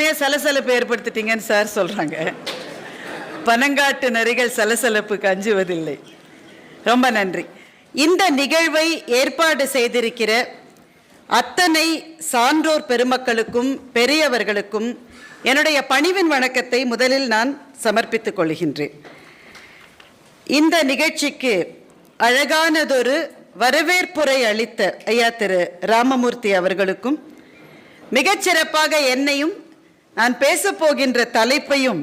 உடனே சலசலப்பு ஏற்படுத்திட்டீங்கன்னு சார் சொல்கிறாங்க. பனங்காட்டு நரிகள் சலசலப்புக்கு அஞ்சுவதில்லை. ரொம்ப நன்றி. இந்த நிகழ்வை ஏற்பாடு செய்திருக்கிற அத்தனை சான்றோர் பெருமக்களுக்கும் பெரியவர்களுக்கும் என்னுடைய பணிவின் வணக்கத்தை முதலில் நான் சமர்ப்பித்துக் கொள்கின்றேன். இந்த நிகழ்ச்சிக்கு அழகானதொரு வரவேற்புரை அளித்த ஐயா திரு ராமமூர்த்தி அவர்களுக்கும், மிகச்சிறப்பாக என்னையும் நான் பேசப்போகின்ற தலைப்பையும்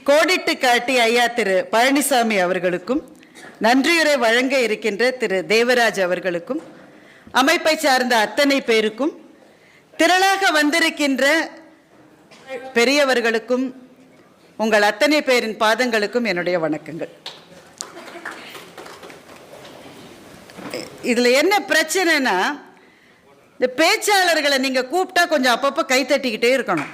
கோடிட்டு காட்டி ஐயா திரு பழனிசாமி அவர்களுக்கும், நன்றியுரை வழங்க இருக்கின்ற திரு தேவராஜ் அவர்களுக்கும், அமைப்பை சார்ந்த அத்தனை பேருக்கும், திரளாக வந்திருக்கின்ற பெரியவர்களுக்கும், உங்கள் அத்தனை பேரின் பாதங்களுக்கும் என்னுடைய வணக்கங்கள். இதில் என்ன பிரச்சனைனா, இந்த பேச்சாளர்களை நீங்கள் கூப்பிட்டா கொஞ்சம் அப்பப்போ கை தட்டிக்கிட்டே இருக்கணும்.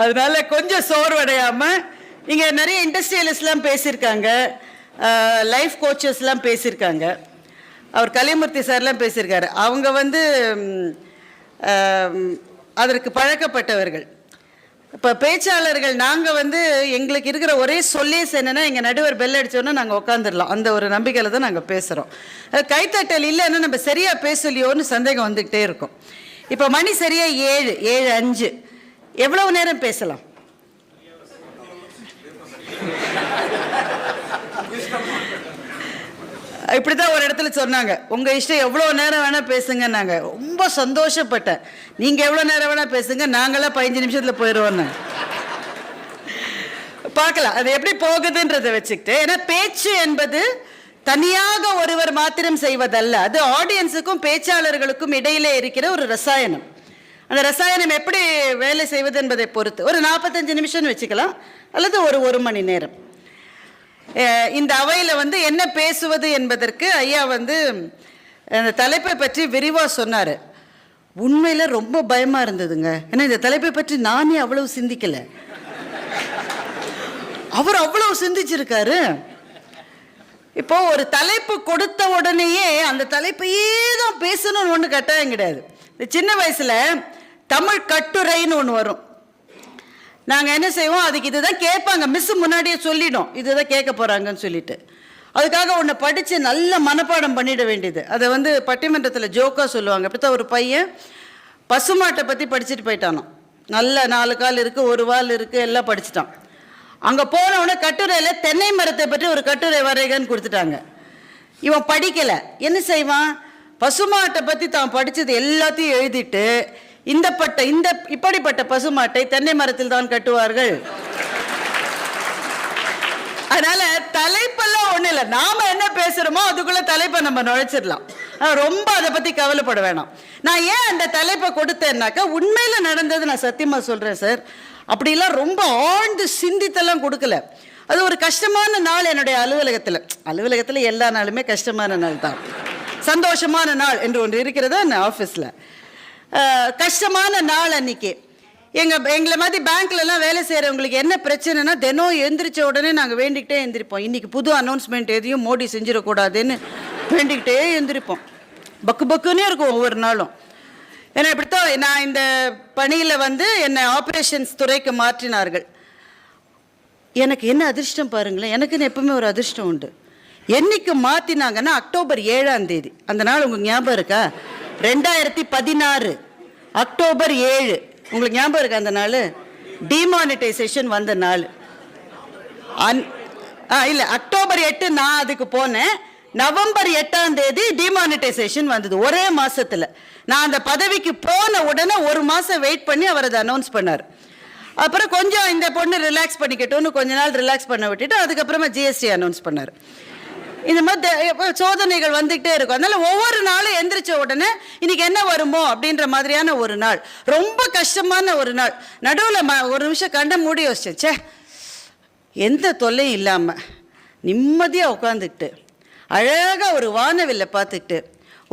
அதனால கொஞ்சம் சோர்வடையாமல், இங்கே நிறைய இண்டஸ்ட்ரியலிஸ்ட்லாம் பேசியிருக்காங்க, லைஃப் கோச்சஸ்லாம் பேசியிருக்காங்க, அவர் கலிமூர்த்தி சார்லாம் பேசியிருக்காரு. அவங்க அதற்கு பழக்கப்பட்டவர்கள். இப்போ பேச்சாளர்கள் நாங்கள் எங்களுக்கு இருக்கிற ஒரே சொல்லேஸ் என்னென்னா, எங்கள் நடுவர் பெல் அடித்தோன்னா நாங்கள் உட்காந்துடலாம், அந்த ஒரு நம்பிக்கையில் தான் நாங்கள் பேசுகிறோம். கைத்தட்டல் இல்லைன்னா நம்ம சரியாக பேசலையோன்னு சந்தேகம் வந்துக்கிட்டே இருக்கும். இப்போ மணி சரியாக 7:05. எவ்வளவு நேரம் பேசலாம்? இப்படி தான் ஒரு இடத்துல சொன்னாங்க, உங்கள் இஷ்டம் எவ்வளோ நேரம் வேணால் பேசுங்கன்னாங்க. ரொம்ப சந்தோஷப்பட்டேன். நீங்கள் எவ்வளோ நேரம் வேணால் பேசுங்க, நாங்களாம் 15 நிமிஷத்தில் போயிடுவோன்னு. பார்க்கலாம் அது எப்படி போகுதுன்றதை வச்சுக்கிட்டு. ஏன்னா பேச்சு என்பது தனியாக ஒருவர் மாத்திரம் செய்வதல்ல, அது ஆடியன்ஸுக்கும் பேச்சாளர்களுக்கும் இடையிலே இருக்கிற ஒரு ரசாயனம். அந்த ரசாயனம் எப்படி வேலை செய்வது என்பதை பொறுத்து ஒரு 45 நிமிஷம் வச்சுக்கலாம், அல்லது ஒரு மணி நேரம். இந்த அவையில் என்ன பேசுவது என்பதற்கு ஐயா அந்த தலைப்பை பற்றி விரிவாக சொன்னார். உண்மையில் ரொம்ப பயமாக இருந்ததுங்க. ஏன்னா இந்த தலைப்பை பற்றி நானே அவ்வளவு சிந்திக்கலை, அவர் அவ்வளவு சிந்திச்சிருக்காரு. இப்போ ஒரு தலைப்பு கொடுத்த உடனேயே அந்த தலைப்பையே தான் பேசணும்னு ஒன்று கட்டாயம் கிடையாது. இந்த சின்ன வயசில் தமிழ் கட்டுரைன்னு ஒன்று வரும். நாங்கள் என்ன செய்வோம், அதுக்கு இதுதான் கேட்பாங்க, மிஸ்ஸு முன்னாடியே சொல்லிடும் இதுதான் கேட்க போகிறாங்கன்னு சொல்லிட்டு. அதுக்காக ஒன்று படித்து நல்ல மனப்பாடம் பண்ணிட வேண்டியது. அதை பட்டிமன்றத்தில் ஜோக்காக சொல்லுவாங்க. அப்படித்தான் ஒரு பையன் பசுமாட்டை பற்றி படிச்சுட்டு போயிட்டானோ. நல்ல 4 கால் இருக்குது, 1 வால் இருக்குது, எல்லாம் படிச்சுட்டான். அங்கே போனவுடனே கட்டுரையில் தென்னை மரத்தை பற்றி ஒரு கட்டுரை வரைகன்னு கொடுத்துட்டாங்க. இவன் படிக்கலை. என்ன செய்வான், பசுமாட்டை பற்றி தான் படித்தது எல்லாத்தையும் எழுதிட்டு, இப்படிப்பட்ட பசுமாட்டை தென்னை மரத்தில் தான் கட்டுவார்கள். அதனால தலைப்பெல்லாம் ஒன்றும் இல்லை, நாம என்ன பேசுகிறோமோ அதுக்குள்ள தலைப்பை நம்ம நுழைச்சிடலாம். ரொம்ப அதை பற்றி கவலைப்பட வேணாம். நான் ஏன் அந்த தலைப்பை கொடுத்தேன்னாக்கா, உண்மையில் நடந்தது நான் சத்தியமாக சொல்கிறேன் சார். அப்படிலாம் ரொம்ப ஆழ்ந்து சிந்தித்தெல்லாம் கொடுக்கல. அது ஒரு கஷ்டமான நாள் என்னுடைய அலுவலகத்தில் எல்லா நாளுமே கஷ்டமான நாள் தான். சந்தோஷமான நாள் என்று ஒன்று இருக்கிறதா ஆஃபீஸில். கஷ்டமான நாள் அன்னைக்கு எங்களை மாதிரி பேங்க்லலாம் வேலை செய்கிறவங்களுக்கு என்ன பிரச்சனைனா, தினம் எழுந்திரிச்ச உடனே நாங்கள் வேண்டிக்கிட்டே எழுந்திரிப்போம். இன்றைக்கி புது அனௌன்ஸ்மெண்ட் எதையும் மோடி செஞ்சிடக்கூடாதுன்னு வேண்டிக்கிட்டே எழுந்திரிப்போம். பக்குன்னே இருக்கும் ஒவ்வொரு நாளும். ஏன்னா இப்படித்தான் நான் இந்த பணியில் என்னை ஆப்ரேஷன்ஸ் துறைக்கு மாற்றினார்கள். எனக்கு என்ன அதிர்ஷ்டம் பாருங்களேன், எனக்குன்னு எப்பவுமே ஒரு அதிர்ஷ்டம் உண்டு. என்னைக்கு மாற்றினாங்கன்னா அக்டோபர் 7ஆம் தேதி. அந்த நாள் உங்களுக்கு ஞாபகம் இருக்கா? 2016 அக்டோபர் 7. உங்களுக்கு ஞாபகம் இருக்கா அந்த நாள்? டிமானிட்டைசேஷன் வந்த நாள். இல்லை, அக்டோபர் 8 நான் அதுக்கு போனேன். நவம்பர் 8ஆம் தேதி டிமானிட்டைசேஷன் வந்தது. ஒரே மாதத்தில் நான் அந்த பதவிக்கு போன உடனே 1 மாதம் வெயிட் பண்ணி அவர் அதை அனௌன்ஸ் பண்ணார். அப்புறம் கொஞ்சம் இந்த பொண்ணு ரிலாக்ஸ் பண்ணிக்கட்டும்னு கொஞ்ச நாள் ரிலாக்ஸ் பண்ண விட்டுட்டு அதுக்கப்புறமா ஜிஎஸ்டி அனௌன்ஸ் பண்ணார். இந்த மாதிரி சோதனைகள் வந்துகிட்டே இருக்கும். அதனால ஒவ்வொரு நாளும் எந்திரிச்ச உடனே இன்னைக்கு என்ன வருமோ அப்படின்ற மாதிரியான ஒரு நாள், ரொம்ப கஷ்டமான ஒரு நாள். நடுவில் ஒரு நிமிஷம் கண்ட மூடி யோசிச்சேன், எந்த தொல்லையும் இல்லாமல் நிம்மதியாக உட்காந்துக்கிட்டு அழகாக ஒரு வானவில்லை பார்த்துக்கிட்டு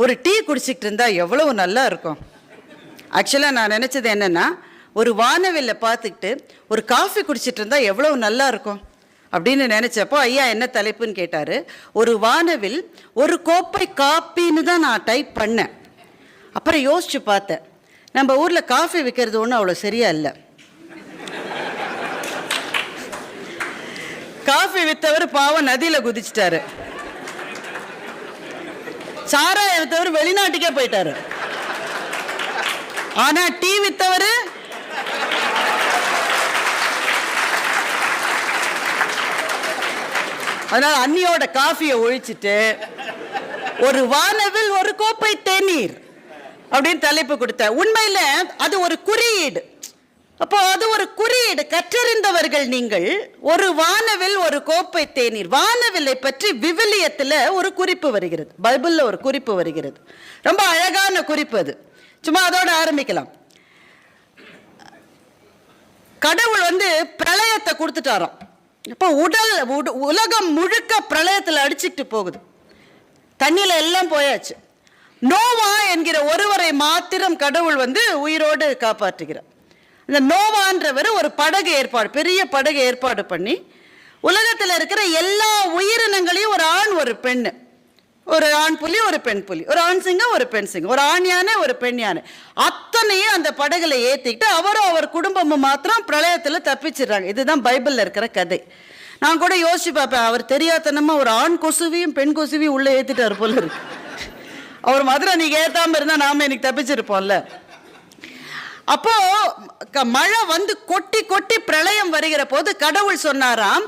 ஒரு டீ குடிச்சிக்கிட்டு இருந்தால் எவ்வளவு நல்லா இருக்கும். ஆக்சுவலாக நான் நினச்சது என்னென்னா, ஒரு வானவில்லை பார்த்துக்கிட்டு ஒரு காஃபி குடிச்சிட்டு இருந்தால் எவ்வளவு நல்லா இருக்கும் அப்படின்னு நினச்சப்போ ஐயா என்ன தலைப்புன்னு கேட்டார். ஒரு வானவில் ஒரு கோப்பை காப்பின்னு தான் நான் டைப் பண்ணேன். அப்புறம் யோசிச்சு பார்த்தேன், நம்ம ஊரில் காஃபி விற்கிறது ஒன்றும் அவ்வளோ சரியா இல்லை. காஃபி விற்றவர் பாவம் நதியில் குதிச்சிட்டாரு, சாராயம் விற்றவர் வெளிநாட்டுக்கே போயிட்டாரு. ஆனா டீ விற்றவர் அதனால அன்னியோட காஃபியை ஒழிச்சிட்டு ஒரு வானவில் ஒரு கோப்பை தேநீர் அப்படின்னு தலைப்பு கொடுத்த. உண்மையில அது ஒரு குறியீடு. அப்போ அது ஒரு குறியீடு. கற்றறிந்தவர்கள் நீங்கள். ஒரு வானவில் ஒரு கோப்பை தேநீர். வானவில்லை பற்றி விவிலியத்தில் ஒரு குறிப்பு வருகிறது, பைபிள்ல ஒரு குறிப்பு வருகிறது. ரொம்ப அழகான குறிப்பு அது. சும்மா அதோட ஆரம்பிக்கலாம். கடவுள் பிரளயத்தை கொடுத்துட்டாராம். இப்போ உலகம் முழுக்க பிரளயத்தில் அடிச்சுட்டு போகுது. தண்ணியில எல்லாம் போயாச்சு. நோவா என்கிற ஒருவரை மாத்திரம் கடவுள் உயிரோடு காப்பாற்றுகிறார். இந்த நோவான்றவர் ஒரு படகு ஏற்பாடு, பெரிய படகு ஏற்பாடு பண்ணி உலகத்தில் இருக்கிற எல்லா உயிரினங்களையும், ஒரு ஆண் ஒரு பெண், ஒரு ஆண் புலி ஒரு பெண் புலி, ஒரு ஆண் சிங்கம் ஒரு பெண் சிங்கம், ஒரு ஆண் யானை ஒரு பெண் யானை, அத்தனையும் அந்த படகுல ஏற்றிக்கிட்டு அவரும் அவர் குடும்பமும் மாத்திரம் பிரளயத்தில் தப்பிச்சிடுறாங்க. இதுதான் பைபிளில் இருக்கிற கதை. நான் கூட யோசிச்சு பார்ப்பேன், அவர் தெரியாதனமா ஒரு ஆண் கொசுவையும் பெண் கொசுவையும் உள்ளே ஏற்றிட்டார் போல இருக்கு. அவர் மாத்திரம் நீங்க ஏத்தாம இருந்தா நாம இன்னைக்கு தப்பிச்சிருப்போம்ல. அப்போ மழை கொட்டி கொட்டி பிரளயம் வருகிற போது கடவுள் சொன்னாராம்,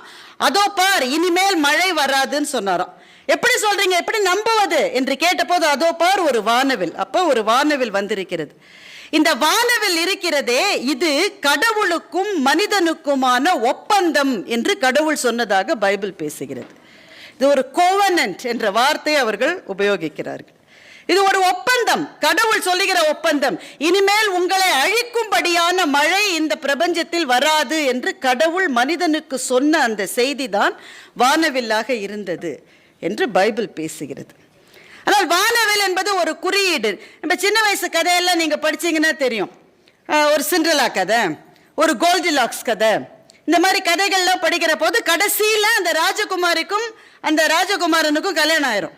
அதோ பார் இனிமேல் மழை வராதுன்னு சொன்னாராம். எப்படி சொல்றீங்க, எப்படி நம்புவது என்று கேட்டபோது அதோ பார் ஒரு வானவில். அப்போ ஒரு வானவில் வந்திருக்கிறது. இந்த வானவில் இருக்கிறதே, இது கடவுளுக்கும் மனிதனுக்குமான ஒப்பந்தம் என்று கடவுள் சொன்னதாக பைபிள் பேசுகிறது. இது ஒரு கோவனன்ட் என்ற வார்த்தையை அவர்கள் உபயோகிக்கிறார்கள். இது ஒரு ஒப்பந்தம், கடவுள் சொல்லுகிற ஒப்பந்தம். இனிமேல் உங்களை அழிக்கும்படியான மழை இந்த பிரபஞ்சத்தில் வராது என்று கடவுள் மனிதனுக்கு சொன்ன அந்த செய்தி தான் வானவில்லாக இருந்தது என்று பைபிள் பேசுகிறது. ஆனால் வானவில் என்பது ஒரு குறியீடு. நம்ம சின்ன வயசு கதையெல்லாம் நீங்க படிச்சீங்கன்னா தெரியும். ஒரு சிண்ட்ரெல்லா கதை, ஒரு கோல்டிலாக்ஸ் கதை, இந்த மாதிரி கதைகள்லாம் படிக்கிற போது கடைசியில அந்த ராஜகுமாரிக்கும் அந்த ராஜகுமாரனுக்கும் கல்யாணம் ஆயிரும்.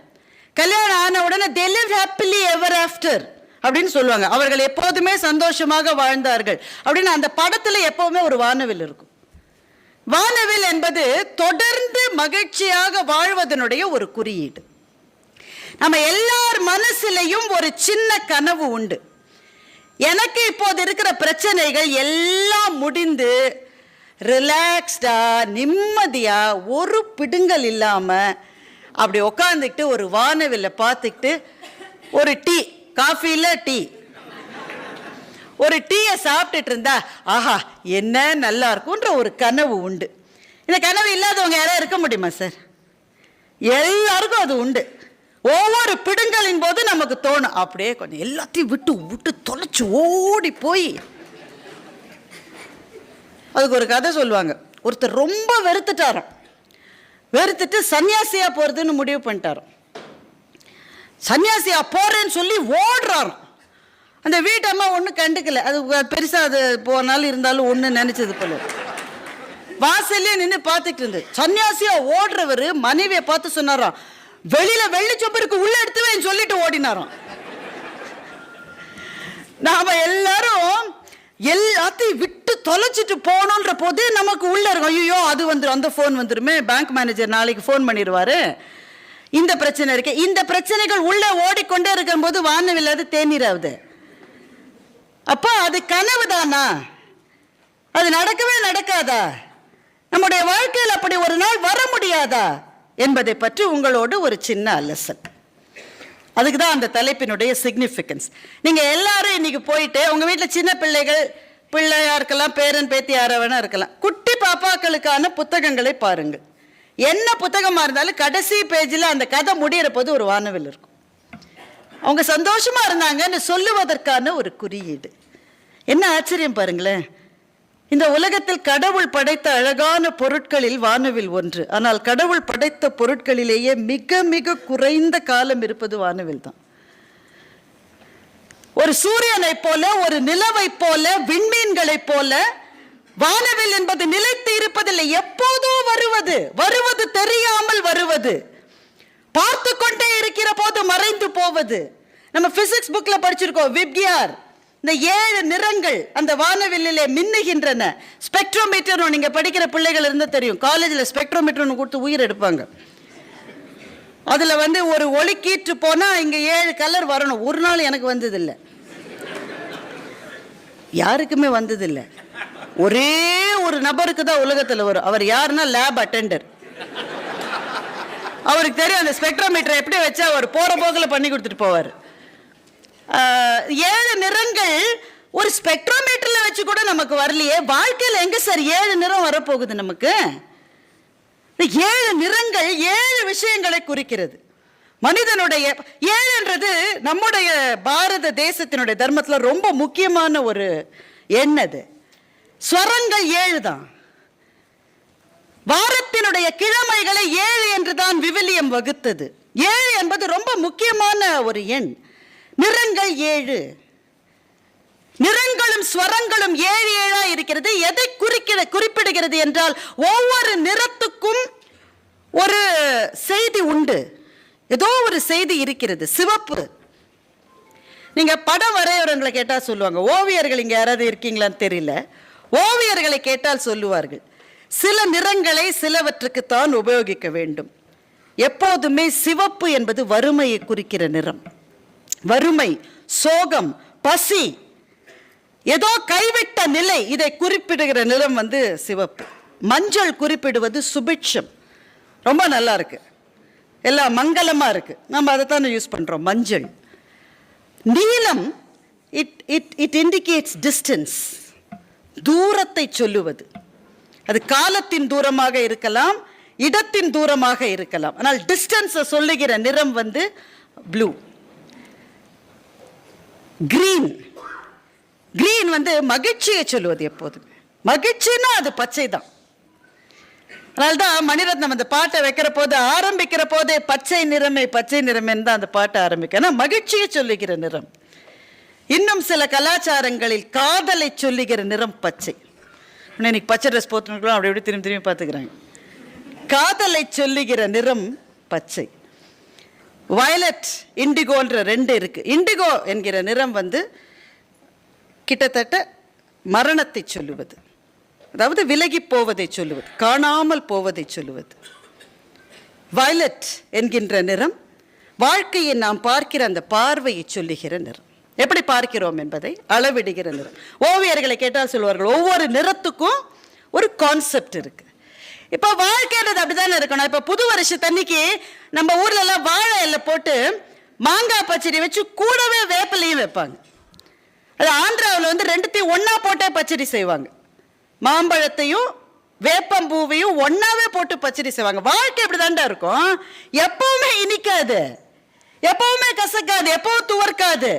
கல்யாணம் ஆன உடனே they lived happily ever after அப்படின்னு சொல்லுவாங்க. அவர்கள் எப்போதுமே சந்தோஷமாக வாழ்ந்தார்கள் அப்படின்னு அந்த படத்துல எப்பவுமே ஒரு வானவில் இருக்கும். வானவில் என்பது தொடர்ந்து மகிழ்ச்சியாக வாழ்வதனுடைய ஒரு குறியீடு. நம்ம எல்லார் மனசிலையும் ஒரு சின்ன கனவு உண்டு. எனக்கு இப்போது இருக்கிற பிரச்சனைகள் எல்லாம் முடிந்து ரிலாக்ஸ்டா நிம்மதியா ஒரு பிடுங்கல் இல்லாம அப்படி உட்காந்துக்கிட்டு ஒரு வானவில்லை பார்த்துக்கிட்டு ஒரு டீ, காஃபியில் டீ, ஒரு டீயை சாப்பிட்டுட்டு இருந்தா ஆஹா என்ன நல்லா இருக்கும்ன்ற ஒரு கனவு உண்டு. இந்த கனவு இல்லாதவங்க யாராவது இருக்க முடியுமா சார்? எல்லாருக்கும் அது உண்டு. ஒவ்வொரு பிடுங்கலின் போது நமக்கு தோணும் அப்படியே கொஞ்சம் எல்லாத்தையும் விட்டு விட்டு தொலைச்சு ஓடி போய். அதுக்கு ஒரு கதை சொல்லுவாங்க. ஒருத்தர் ரொம்ப வெறுத்துட்டாராம். வெறுத்துட்டு சன்னியாசியா போறதுன்னு முடிவு பண்ணிட்டாராம். சன்னியாசியா போறேன்னு சொல்லி ஓடுறாராம். அந்த வீட்டம்மா ஒன்றும் கண்டுக்கல. அது பெருசா அது போனாலும் இருந்தாலும் ஒன்று நினைச்சது போல. வாசல்லே நின்று பார்த்துட்டு இருந்தது. சன்னியாசியா ஓடுறவர் மனைவியை பார்த்து சொன்னாராம், வெளியில வெள்ளி சொம்பருக்கு உள்ள எடுத்துவேன்னு சொல்லிட்டு ஓடினாராம். நாம எல்லாரும் எல்லாத்தையும் விட்டு தொலைச்சிட்டு போகணுன்ற போது நமக்கு உள்ள இருக்கும், ஐயோ அது வந்துடும், அந்த ஃபோன் வந்துருமே, பேங்க் மேனேஜர் நாளைக்கு ஃபோன் பண்ணிடுவாரு, இந்த பிரச்சனை இருக்கு. இந்த பிரச்சனைகள் உள்ள ஓடிக்கொண்டே இருக்கும் போது வானவில் அது தேநீராகுது. அப்போ அது கனவு தானா? அது நடக்கவே நடக்காதா? நம்முடைய வாழ்க்கையில் அப்படி ஒரு நாள் வர முடியாதா என்பதை பற்றி உங்களோடு ஒரு சின்ன அலசல். அதுக்கு தான் அந்த தலைப்பினுடைய சிக்னிஃபிகன்ஸ். நீங்க எல்லாரும் இன்னைக்கு போயிட்டு உங்க வீட்டில் சின்ன பிள்ளையா இருக்கலாம், பேரன் பேத்தி யாரா வேணா இருக்கலாம், குட்டி பாப்பாக்களுக்கான புத்தகங்களை பாருங்க. என்ன புத்தகமா இருந்தாலும் கடைசி பேஜில் அந்த கதை முடிகிற போது ஒரு வானவில் இருக்கும். அவங்க சந்தோஷமா இருந்தாங்கன்னு சொல்லுவதற்கான ஒரு குறியீடு. என்ன ஆச்சரியம் பாருங்களேன். இந்த உலகத்தில் கடவுள் படைத்த அழகான பொருட்களில் வானவில் ஒன்று. ஆனால் கடவுள் படைத்த பொருட்களிலேயே மிக மிக குறைந்த காலம் இருப்பது வானவில் தான். ஒரு சூரியனை போல, ஒரு நிலவை போல, விண்மீன்களை போல வானவில் என்பது நிலைத்து இருப்பதில்லை. எப்போதோ வருவது தெரியாமல் வருவது, பார்த்து கொண்டே இருக்கிற போது மறைந்து போவது. நம்ம பிசிக்ஸ் புக்ல படிச்சிருக்கோம், விப்கியார். இந்த 7 நிறங்கள் அந்த வானவில்லிலே மின்னுகின்றன. ஸ்பெக்ட்ரோமீட்டர் நீங்க படிக்கிற பிள்ளைகள் இருந்தா தெரியும், காலேஜில் ஸ்பெக்ட்ரோமீட்டர் கொடுத்து உயிர் எடுப்பாங்க. அதுல ஒரு ஒளிக்கீற்று போனா இங்க 7 கலர் வரணும். ஒரு நாள் எனக்கு வந்ததில்லை, யாருக்குமே வந்ததில்லை. ஒரே ஒரு நபருக்கு தான் உலகத்தில் வரும். அவர் யாருன்னா லேப் அட்டெண்டர். அவருக்கு தெரியும் அந்த ஸ்பெக்ட்ரோமீட்டர் எப்படி வச்சா அவர் போற போக்கில் பண்ணி கொடுத்துட்டு போவார். 7 நிறங்கள் ஒரு ஸ்பெக்ட்ரோமீட்டர்ல வச்சு கூட நமக்கு வரலையே. வாழ்க்கையில் எங்க சார் 7 நிறம் வரப்போகுது நமக்கு? 7 நிறங்கள் 7 விஷயங்களை குறிக்கிறது. மனிதனுடைய 7ன்றது நம்முடைய பாரத தேசத்தினுடைய தர்மத்துல ரொம்ப முக்கியமான ஒரு எண். அது ஸ்வரங்கள் 7 தான். வாரத்தினுடைய கிழமைகளை 7 என்று தான் விவிலியம் வகுத்தது. 7 என்பது ரொம்ப முக்கியமான ஒரு எண். நிறங்கள் 7, நிறங்களும் ஸ்வரங்களும் 7 இருக்கிறது. எதை குறிப்பிடுகிறது என்றால் ஒவ்வொரு நிறத்துக்கும் ஒரு செய்தி உண்டு, ஏதோ ஒரு செய்தி இருக்கிறது. சிவப்பு, நீங்க படம் வரையறவங்களை கேட்டா சொல்லுவாங்க. ஓவியர்கள் இங்க யாராவது இருக்கீங்களான்னு தெரியல, ஓவியர்களை கேட்டால் சொல்லுவார்கள், சில நிறங்களை சிலவற்றுக்கு தான் உபயோகிக்க வேண்டும். எப்போதுமே சிவப்பு என்பது வறுமையை குறிக்கிற நிறம். வறுமை, சோகம், பசி, ஏதோ கைவிட்ட நிலை, இதை குறிப்பிடுகிற நிறம் சிவப்பு. மஞ்சள் குறிப்பிடுவது சுபிட்சம், ரொம்ப நல்லா இருக்கு, எல்லாம் மங்களமா இருக்கு, நம்ம அதை தான் யூஸ் பண்றோம். மஞ்சள். நீலம், இட் இண்டிகேட்ஸ் டிஸ்டன்ஸ், தூரத்தை சொல்லுவது. அது காலத்தின் தூரமாக இருக்கலாம், இடத்தின் தூரமாக இருக்கலாம், ஆனால் டிஸ்டன்ஸை சொல்லுகிற நிறம் ப்ளூ. கிரீன், கிரீன் மகிழ்ச்சியை சொல்லுவது. எப்போதும் மகிழ்ச்சின்னா அது பச்சை தான். அதனால்தான் மணிரத்னம் அந்த பாட்டை வைக்கிற போது ஆரம்பிக்கிற போதே பச்சை நிறமே பச்சை நிறமே தான் அந்த பாட்டை ஆரம்பிக்க. ஆனால் மகிழ்ச்சியை சொல்லுகிற நிறம். இன்னும் சில கலாச்சாரங்களில் காதலை சொல்லுகிற நிறம் பச்சை. இன்னைக்கு பச்சை ட்ரெஸ் போட்டுருக்கலாம், அப்படி எப்படி திரும்பி திரும்பி பார்த்துக்கிறாங்க. காதலை சொல்லுகிற நிறம் பச்சை. வயலட், இண்டிகோன்ற 2 இருக்கு. இண்டிகோ என்கிற நிறம் கிட்டத்தட்ட மரணத்தை சொல்லுவது, அதாவது விலகி போவதை சொல்லுவது, காணாமல் போவதை சொல்லுவது. வயலட் என்கின்ற நிறம் வாழ்க்கையை நாம் பார்க்கிற அந்த பார்வையை சொல்லுகிற நிறம். எப்படி பார்க்கிறோம் என்பதை அளவிடுகிற நிறம். ஓவியர்களை கேட்டால் சொல்லுவார்கள், ஒவ்வொரு நிறத்துக்கும் ஒரு கான்செப்ட் இருக்கு. இப்போ வாழ்க்கைன்றது அப்படித்தானே இருக்கணும். இப்போ புது வருஷத்தன்னைக்கு நம்ம ஊர்ல எல்லாம் வாழை இலை போட்டு மாங்காய் பச்சடி வச்சு கூடவே வேப்பிலையும் வைப்பாங்க. அது ஆந்திராவில் 2த்தையும் ஒன்னா போட்டே பச்சடி செய்வாங்க. மாம்பழத்தையும் வேப்பம்பூவையும் ஒன்னாவே போட்டு பச்சடி செய்வாங்க. வாழ்க்கை இப்படிதாண்டா இருக்கும். எப்பவுமே இனிக்காது, எப்பவுமே கசக்காது, எப்பவும் துவர்க்காது,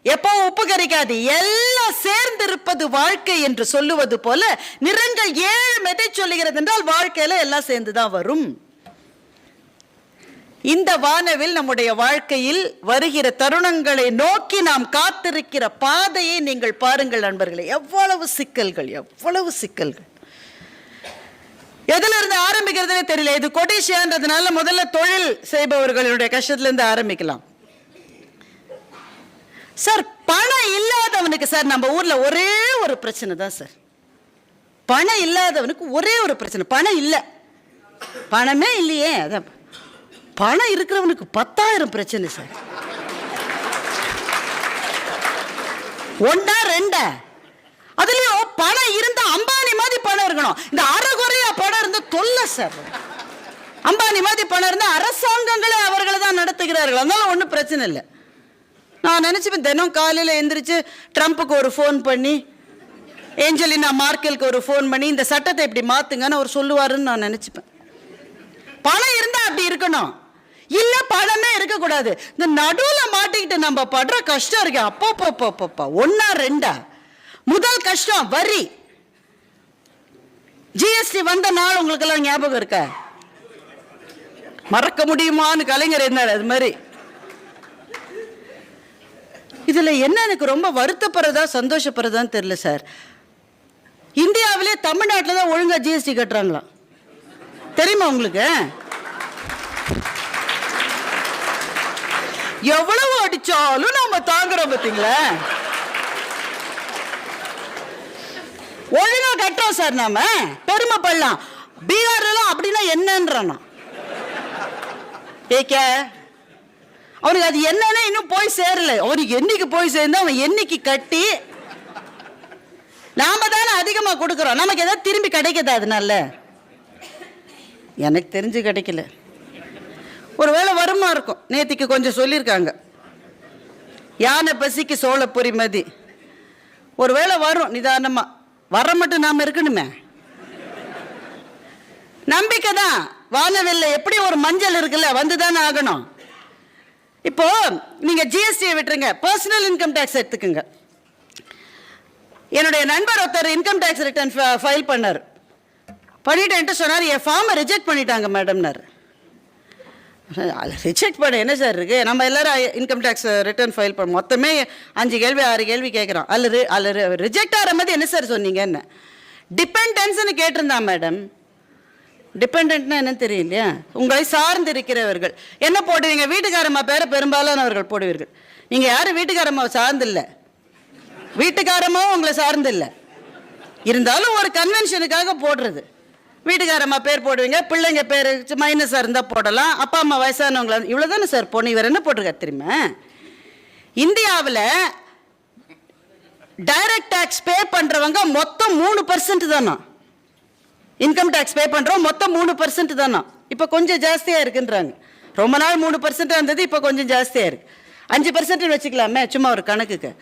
எப்பவும் உப்பு கரிக்காது, எல்லாம் சேர்ந்திருப்பது வாழ்க்கை என்று சொல்லுவது போல நிறங்கள் 7 எதை சொல்லுகிறது என்றால் வாழ்க்கையில எல்லாம் சேர்ந்துதான் வரும். இந்த வானவில் நம்முடைய வாழ்க்கையில் வருகிற தருணங்களை நோக்கி நாம் காத்திருக்கிற பாதையை நீங்கள் பாருங்கள் நண்பர்களே. எவ்வளவு சிக்கல்கள், எவ்வளவு சிக்கல்கள். எதுல இருந்து ஆரம்பிக்கிறதுனே தெரியல. இது கொடிஷியான்றதுனால முதல்ல தொழில் செய்பவர்களுடைய கஷ்டத்துல இருந்து ஆரம்பிக்கலாம். சார், பணம் இல்லாதவனுக்கு சார் நம்ம ஊர்ல ஒரே ஒரு பிரச்சனை தான் சார். பணம் இல்லாதவனுக்கு ஒரே ஒரு பிரச்சனை, பணம் இல்லை, பணமே இல்லையே. அதான் பணம் இருக்கிறவனுக்கு 10,000 பிரச்சனை சார். 1 2 அதுலயும் பணம் இருந்தா அம்பானி மாதிரி பணம் இருக்கணும். இந்த அறகுறையா பணம் இருந்தா தொல்லை சார். அம்பானி மாதிரி பணம் இருந்தா அரசாங்கங்களே அவர்களை தான் நடத்துகிறார்கள், அதனால ஒன்றும் பிரச்சனை இல்லை. நான் நினைச்சுப்பேன், தினம் காலையில் எந்திரிச்சு ட்ரம்ப்புக்கு ஒரு ஃபோன் பண்ணி, ஏஞ்சலினா மார்க்கெலுக்கு ஒரு ஃபோன் பண்ணி இந்த சட்டத்தை இப்படி மாத்துங்கன்னு அவர் சொல்லுவாருன்னு நான் நினைச்சுப்பேன். பணம் இருந்தா அப்படி இருக்கணும், இல்ல பணமே இருக்கக்கூடாது. இந்த நடுவுல மாட்டிக்கிட்டு நம்ம படுற கஷ்டம் இருக்கு. அப்பப்பா 1 2 முதல் கஷ்டம் வரி. ஜிஎஸ்டி வந்த நாள் உங்களுக்கு எல்லாம் ஞாபகம் இருக்க? மறக்க முடியுமான்னு கலைஞர் இருந்தார். அது மாதிரி இதுல என்ன எனக்கு ரொம்ப வருத்தப்படுறதா சந்தோஷப்படுறதான்னு தெரியல சார். இந்தியாவிலே தமிழ்நாட்டில் தான் ஒழுங்கா ஜிஎஸ்டி கட்டுறாங்களா தெரியுமா உங்களுக்கு? எவ்வளவு அடிச்சாலும் நாம தாங்குறோம் பாத்தீங்களா. ஒழுங்கா கட்டோம் சார், நாம பெருமைப்படலாம். பீகார்ல அப்படின்னா என்னன்றான் ஏக்க, அவனுக்கு அது என்னன்னா இன்னும் போய் சேரல. அவனுக்கு என்னைக்கு போய் சேர்ந்தா அவன் என்னைக்கு கட்டி நாம தானே அதிகமா கொடுக்குறோம். நமக்கு ஏதாவது திரும்பி கிடைக்குதா? அதனால எனக்கு தெரிஞ்சு கிடைக்கல. ஒருவேளை வருமா இருக்கும். நேத்திக்கு கொஞ்சம் சொல்லியிருக்காங்க, யானை பசிக்கு சோளப்பொரி மதி. ஒருவேளை வரும் நிதானமா. வர மட்டும் நாம இருக்கணுமே, நம்பிக்கை தான். வானவில்லை எப்படி ஒரு மஞ்சள் இருக்குல்ல, வந்துதானே ஆகணும். இப்போ நீங்க ஜிஎஸ்டியை விட்டுருங்க, பர்சனல் இன்கம் டேக்ஸ் எடுத்துக்குங்க. என்னுடைய நண்பர் ஒருத்தர் இன்கம் டேக்ஸ் ரிட்டர்ன் ஃபைல் பண்ணார். பண்ணிட்டேன்ட்டு சொன்னார், என் ஃபார்மை ரிஜெக்ட் பண்ணிட்டாங்க மேடம்னார். ரிஜெக்ட் பண்ண என்ன சார் இருக்கு? நம்ம எல்லாரும் இன்கம் டேக்ஸ் ரிட்டர்ன் ஃபைல் பண்ண மொத்தமே 5 கேள்வி 6 கேள்வி கேட்குறோம். அதில் ரிஜெக்ட் ஆகிற மாதிரி என்ன சார் சொன்னீங்க? என்ன டிபெண்டன்ஸ்னு கேட்டிருந்தான் மேடம். டிபெண்ட்னா என்ன தெரியலையா? உங்களை சார்ந்து இருக்கிறவர்கள் என்ன போடுவீங்க? வீட்டுக்காரம்மா பேரை பெரும்பாலானவர்கள் போடுவீர்கள். நீங்கள் யாரும் வீட்டுக்காரம்மாவை சார்ந்து இல்லை, வீட்டுக்காரம்மாவும் உங்களை சார்ந்து இல்லை. இருந்தாலும் ஒரு கன்வென்ஷனுக்காக போடுறது. வீட்டுக்காரம்மா பேர் போடுவீங்க, பிள்ளைங்க பேர் மைனஸாக இருந்தால் போடலாம், அப்பா அம்மா வயசானவங்கள. இவ்வளோ தானே சார் போன. இவர் என்ன போட்டிருக்காரு தெரியுமா? இந்தியாவில் டைரக்ட் டேக்ஸ் பே பண்ணுறவங்க மொத்தம் 3% தானா. இன்கம் டேக்ஸ் பே பண்ணுறோம் மொத்தம் 3% தானா. இப்போ கொஞ்சம் ஜாஸ்தியாக இருக்குன்றாங்க. ரொம்ப நாள் 3% இருந்தது, இப்போ கொஞ்சம் ஜாஸ்தியாக இருக்கு. 5% வச்சுக்கலாமே சும்மா ஒரு கணக்குக்கு.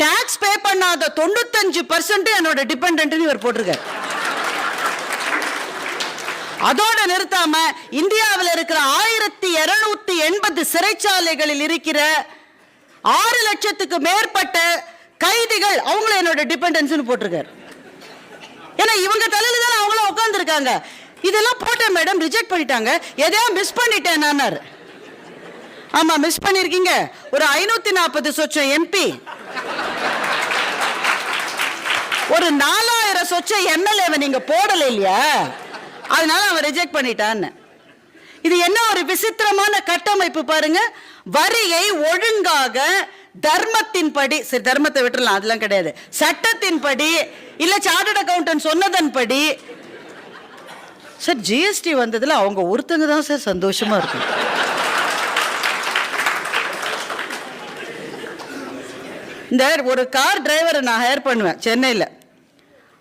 டேக்ஸ் பே பண்ணாத 95% என்னோட டிபெண்டன்ட்னு இவர் போட்டிருக்காரு. அதோட நிறுத்தாம இந்தியாவில் இருக்கிற 1280 சிறைச்சாலைகளில் இருக்கிற 6 லட்சத்துக்கு மேற்பட்ட கைதிகள் அவங்கள என்னோட டிபெண்டன்ஸ் போட்டிருக்காரு. ஏன்னா இவங்க தலையில தானே அவங்களும் உட்கார்ந்து இருக்காங்க. இதெல்லாம் போட்டேன் மேடம், ரிஜெக்ட் பண்ணிட்டாங்க. எதையா மிஸ் பண்ணிட்டேன் நானார். ஆமா மிஸ் பண்ணிருக்கீங்க. ஒரு 540 சொச்சம் எம்பி, ஒரு 4000 சொச்சம் எம்எல்ஏவை நீங்க போடல இல்லையா, அதனால அவன் ரிஜெக்ட் பண்ணிட்டான்னு. இது என்ன ஒரு விசித்திரமான கட்டமைப்பு பாருங்க. வரியை ஒழுங்காக தர்மத்தின் படி, சரி தர்மத்தை விட்டுறலாம் அதெல்லாம் கிடையாது, சட்டத்தின் படி இல்ல சார்ட்டர்ட் அக்கவுண்டன்ட் சொன்னதன் படி. சார் ஜிஎஸ்டி வந்ததுல அவங்க ஒருத்தங்க தான் சார் சந்தோஷமா இருக்கும். இந்த ஒரு கார் டிரைவரை நான் ஹையர் பண்ணுவேன் சென்னையில்.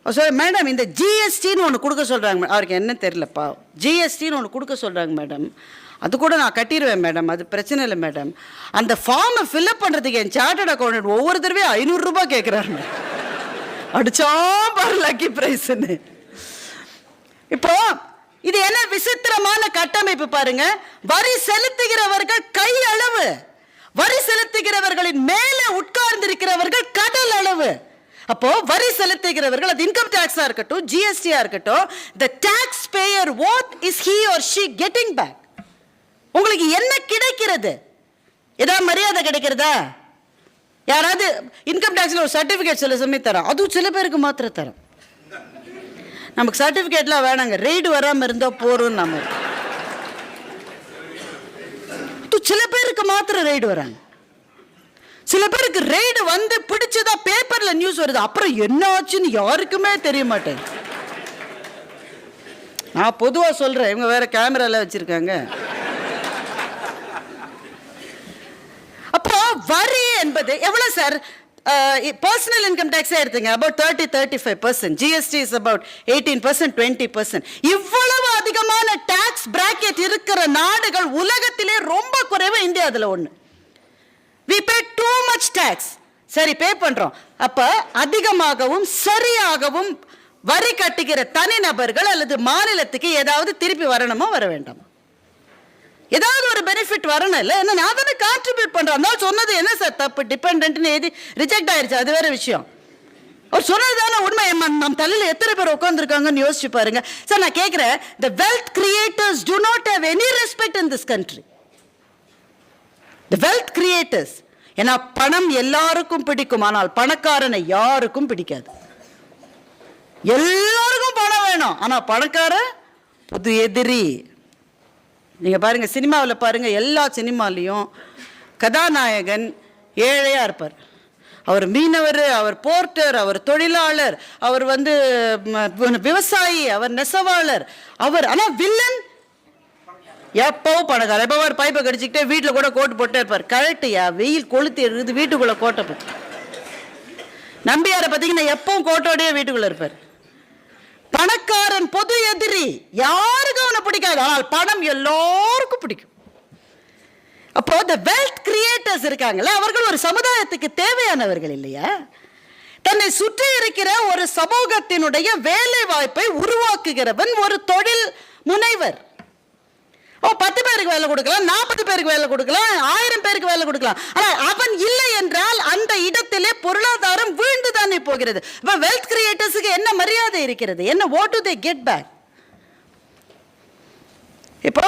சார் மேடம் இந்த ஜிஎஸ்டின்னு ஒன்று கொடுக்க சொல்கிறாங்க. அவருக்கு என்ன தெரியலப்பா, ஜிஎஸ்டின்னு ஒன்று கொடுக்க சொல்கிறாங்க மேடம். அது கூட நான் கட்டிடுவேன் மேடம், அது பிரச்சனை இல்லை மேடம். அந்த ஃபார்மை ஃபில்அப் பண்ணுறதுக்கு என் சார்ட்டர்ட் அக்கௌண்டன்ட் ஒவ்வொரு தடவையும் 500 ரூபாய் கேட்குறாரு. அடிச்சா பாரு லக்கி பிரைஸ்ன்னு. இப்போ இது என்ன விசித்திரமான கட்டமைப்பு பாருங்க. வரி செலுத்துகிறவர்கள் கை அளவு, வரி செலுத்துகிறவர்களின் மேலே உட்கார்ந்து இருக்கிறவர்கள் கடல் அளவு. அப்போ வரி செலுத்துகிறவர்கள், அது இன்கம் டாக்ஸா இருக்கட்டும் ஜிஎஸ்டியா இருக்கட்டும், the taxpayer what is he or she getting back? உங்களுக்கு என்ன கிடைக்கிறது? ஏதாவது மரியாதை கிடைக்கிறதா? யாராவது இன்கம் டாக்ஸ்ல ஒரு சர்டிபிகேட் சில சமயம் தரோம், அதுவும் சில பேருக்கு மாத்திரம் தரோம். நமக்கு சர்டிபிகேட்லாம் வேணாங்க, ரெய்டு வராமல் இருந்தால் போறோம். நம்ம சில பேருக்கு மாத்திரம் ரெய்டு வராங்க. சில பேருக்கு ரெய்டு வந்து பிடிச்சதா பேப்பர்ல நியூஸ் வருது, அப்புறம் என்ன ஆச்சுன்னு யாருக்குமே தெரிய மாட்டேன். நான் பொதுவா சொல்றேன், இவங்க வேற கேமரால வச்சிருக்காங்க. அப்போ வரி என்பது எவ்வளவு சார்? பர்சனல் இன்கம் டேக்ஸே எடுத்துங்க, about 30-35%. GST is about 18%, 20%. இவ்வளவு அதிகமான டாக்ஸ் பிராக்கெட் இருக்கிற நாடுகள் உலகத்திலே ரொம்ப குறைவு, இந்தியா அதுல ஒண்ணு. we pay too much tax. சரி பே பண்றோம். அப்ப அதிகமாகவும் சரியாகவும் வரி கட்டுகிற தனிநபர்கள் அல்லது மாநிலத்துக்கு ஏதாவது திருப்பி வரணுமா வர வேண்டாமா? ஏதாவது ஒரு பெனிஃபிட் வரணும் இல்ல? என்ன நான் தானே கான்ட்ரிபியூட் பண்றேன். அதனால சொன்னது என்ன சார் தப்பு? டிபெண்டன்ட்னு எழுதி ரிஜெக்ட் ஆயிருச்சு, அது வேற விஷயம். அவர் சொன்னது தானே உண்மை. நம்ம தலையில எத்தனை பேர் உட்கார்ந்துருக்காங்கன்னு யோசிச்சு பாருங்க. சார் நான் கேட்கிறேன், the wealth creators do not have any respect in this country. the wealth creators. ஏன்னா பணம் எல்லாருக்கும் பிடிக்கும், ஆனால் பணக்காரனை யாருக்கும் பிடிக்காது. எல்லாருக்கும் பணம் வேணும், ஆனா பணக்கார புது எதிரி. நீங்க பாருங்க சினிமாவில் பாருங்க, எல்லா சினிமாலையும் கதாநாயகன் ஏழையாக இருப்பார். அவர் மீனவர், அவர் போர்ட்டர், அவர் தொழிலாளர், அவர் விவசாயி, அவர் நெசவாளர், ஆனால் வில்லன் எப்பவும் பணக்காரர். எப்போ ஒரு பைப்பை கடிச்சிக்கிட்டே வீட்டில் கூட கோட்டு போட்டே இருப்பார். கரெக்டுயா, வெயில் கொளுத்தி இருக்குது, வீட்டுக்குள்ளே கோட்டை போட்டு. நம்பியாரை பார்த்தீங்கன்னா எப்பவும் கோட்டோடையே வீட்டுக்குள்ளே இருப்பார். பணக்காரன் பொது எதிரி, யாருக்கும் அவனை பிடிக்காது, ஆனால் பணம் எல்லோருக்கும் பிடிக்கும். அப்போ the wealth creators இருக்காங்களே, அவர்கள் ஒரு சமுதாயத்துக்கு தேவையானவர்கள் இல்லையா? தன்னை சுற்றி இருக்கிற ஒரு சமூகத்தினுடைய வேலை வாய்ப்பை உருவாக்குகிறவன் ஒரு தொழில் முனைவர். 10 பேருக்கு வேலை கொடுக்கலாம், 40 பேருக்கு வேலை கொடுக்கலாம், 1000 பேருக்கு வேலை கொடுக்கலாம். ஆனால் அவன் இல்லை என்றால் அந்த இடத்திலே பொருளாதாரம் வீழ்ந்து தானே போகிறது. இப்போ வெல்த் கிரியேட்டர்ஸுக்கு என்ன மரியாதை இருக்கிறது? என்ன what do they get back? இப்போ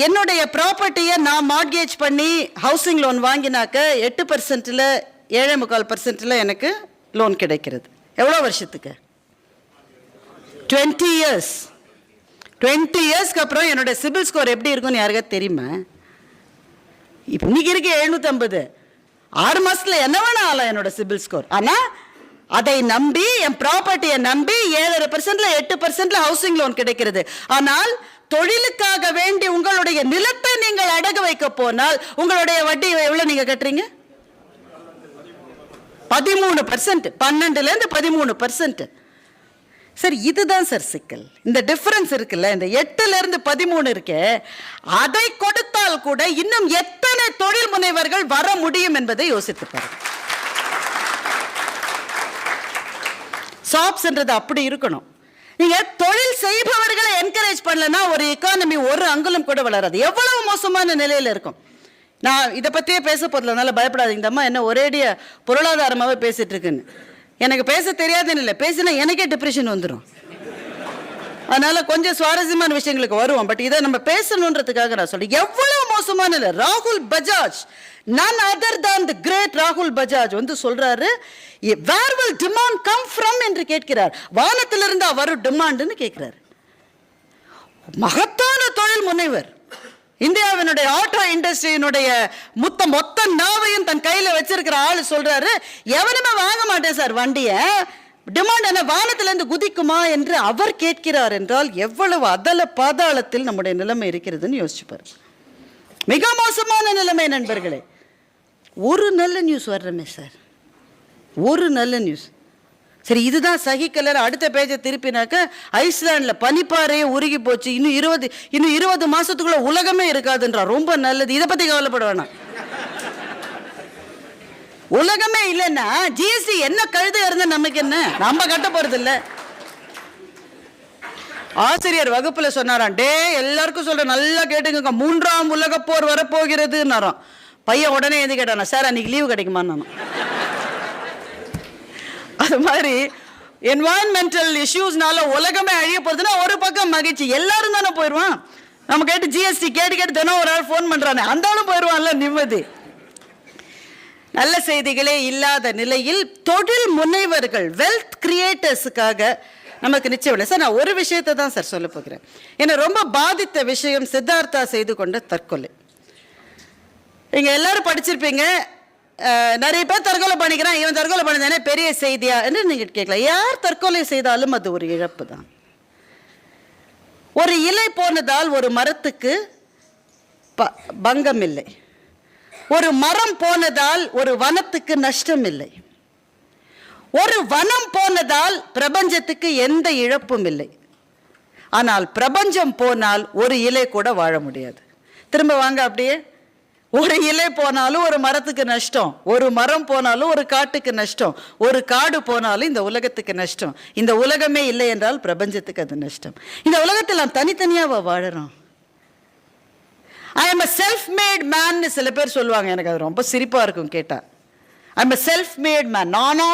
என்னுடைய ப்ராப்பர்ட்டியை நான் மார்ட்கேஜ் பண்ணி ஹவுசிங் லோன் வாங்கினாக்க 8%, 7.25% எனக்கு லோன் கிடைக்கிறது. எவ்வளோ வருஷத்துக்கு? 20 இயர்ஸ். 20 இயர்ஸ்க்கு அப்புறம் என்னோட சிபில் ஸ்கோர் எப்படி இருக்கும்னு யாருக்காவது தெரியுமா? இப்போ இன்னைக்கு இருக்கு 750. 6 மாசத்துல என்ன வேணா ஆகலாம் என்னோட சிபில் ஸ்கோர். ஆனால் அதை நம்பி, என் ப்ராப்பர்ட்டியை நம்பி 7.5%, 8% ஹவுசிங் லோன் கிடைக்கிறது. ஆனால் தொழிலுக்காக வேண்டி உங்களுடைய நிலத்தை நீங்கள் அடகு வைக்க போனால் உங்களுடைய வட்டி எவ்வளவு நீங்க கட்டுறீங்க? 13%. 12% 13%. சரி, இதுதான் சார் சிக்கல். இந்த டிஃபரன்ஸ் இருக்குல்ல, இந்த 8 13 இருக்கு, அதை கொடுத்தால் கூட இன்னும் எத்தனை தொழில் முனைவர்கள் வர முடியும் என்பதை யோசித்து பாருங்க. சாப்ஸ்ன்றது அப்படி இருக்கணும். நீங்க தொழில் செய்பவர்களை என்கரேஜ் பண்ணலன்னா ஒரு எக்கானமி ஒரு அங்குலம் கூட வளராது. எவ்வளவு மோசமான நிலையில இருக்கும். நான் இதை பற்றியே பேச போதில்லை, பயப்படாதீங்க. இந்த அம்மா என்ன ஒரேடிய பொருளாதாரமாகவே பேசிட்டு இருக்குன்னு. எனக்கு பேச தெரியாதுன்னு இல்லை, பேசினா எனக்கே டிப்ரெஷன் வந்துடும். அதனால கொஞ்சம் சுவாரஸ்யமான விஷயங்களுக்கு வருவோம். பட் இதை நம்ம பேசணுன்றதுக்காக நான் சொல்றேன். எவ்வளவு மோசமான நிலை. ராகுல் Bajaj, none other than the great ராகுல் பஜாஜ் சொல்றாரு, where will demand come from என்று கேட்கிறார். வானத்திலிருந்து வரும் டிமாண்ட்னு கேட்கிறார். மகத்தான தொழில் முனைவர், இந்தியாவினுடைய ஆட்டோ இண்டஸ்ட்ரியினுடைய மொத்த நாவையும் தன் கையில வச்சிருக்கிற ஆளு சொல்றாரு, எவனுமே வாங்க மாட்டேன் சார் வண்டியை, டிமாண்ட் என்ன வானத்திலிருந்து குதிக்குமா என்று அவர் கேட்கிறார். என்றால் எவ்வளவு அதல பாதாளத்தில் நம்முடைய நிலைமை இருக்கிறதுன்னு யோசிச்சுப்பாரு. மிக மோசமான நிலைமை நண்பர்களே. ஒரு நல்ல நியூஸ் வர்றமே சார், ஒரு நல்ல நியூஸ். சரி, இதுதான் சகிக்கல. அடுத்த பேஜை திருப்பினாக்க ஐஸ்லாண்டில் பனிப்பாறையே உருகி போச்சு, இன்னும் 20 மாசத்துக்குள்ள உலகமே இருக்காதுன்றா. ரொம்ப நல்லது, இதை பத்தி கவலைப்பட வேணாம். உலகமே இல்லைன்னா ஜிஎஸ்டி என்ன கழுத இருந்தா நமக்கு என்ன, நம்ம கட்ட போறது இல்லை. ஆசிரியர் வகுப்புல சொன்னாராம், டே எல்லாருக்கும் சொல்ற நல்லா கேட்டுங்க, 3ஆம் உலக போர் வரப்போகிறதுன்னாராம். பையன் உடனே எது கேட்டானா, சார் அன்னைக்கு லீவு கிடைக்குமான்னு. அது மாதிரி என்வாயன்மெண்டல் இஷ்யூஸ்னால உலகமே அழிய போறதுன்னா ஒரு பக்கம் மகிழ்ச்சி, எல்லாரும் தானே போயிடுவான். நம்ம கேட்டு ஜிஎஸ்டி கேட்டு தினம் ஒரு ஆள் ஃபோன் பண்றானே, அந்த ஆளும் போயிடுவான்ல, நிம்மதி. நல்ல செய்திகளே இல்லாத நிலையில் தொழில் முனைவர்கள், வெல்த் கிரியேட்டர்ஸுக்காக நமக்கு நிச்சயம் இல்லை. சார், நான் ஒரு விஷயத்தை தான் சார் சொல்ல போகிறேன். என்னை ரொம்ப பாதித்த விஷயம் சித்தார்த்தா செய்து கொண்ட தற்கொலை. நீங்க எல்லாரும் படிச்சிருப்பீங்க, நிறைய பேர் தற்கொலை பண்ணிக்கிறான், இவன் தற்கொலை பண்ணதானே பெரிய செய்தியா என்று நீங்க கேட்கலாம். யார் தற்கொலை செய்தாலும் அது ஒரு இழப்பு தான். ஒரு இலை போனதால் ஒரு மரத்துக்கு பங்கம் இல்லை, ஒரு மரம் போனதால் ஒரு வனத்துக்கு நஷ்டம் இல்லை, ஒரு வனம் போனதால் பிரபஞ்சத்துக்கு எந்த இழப்பும் இல்லை. ஆனால் பிரபஞ்சம் போனால் ஒரு இலை கூட வாழ முடியாது. திரும்ப வாங்க அப்படியே. ஒரு இலை போனாலும் ஒரு மரத்துக்கு நஷ்டம், ஒரு மரம் போனாலும் ஒரு காட்டுக்கு நஷ்டம், ஒரு காடு போனாலும் இந்த உலகத்துக்கு நஷ்டம். இந்த உலகமே இல்லை என்றால் பிரபஞ்சத்துக்கு அது நஷ்டம். இந்த உலகத்தில் நாம் தனித்தனியாக வாழறோம். I am a self-made man சில பேர் சொல்லுவாங்க, எனக்கு அது ரொம்ப சிரிப்பாக இருக்கும் கேட்டா. ஐ எம் a self-made man, நானா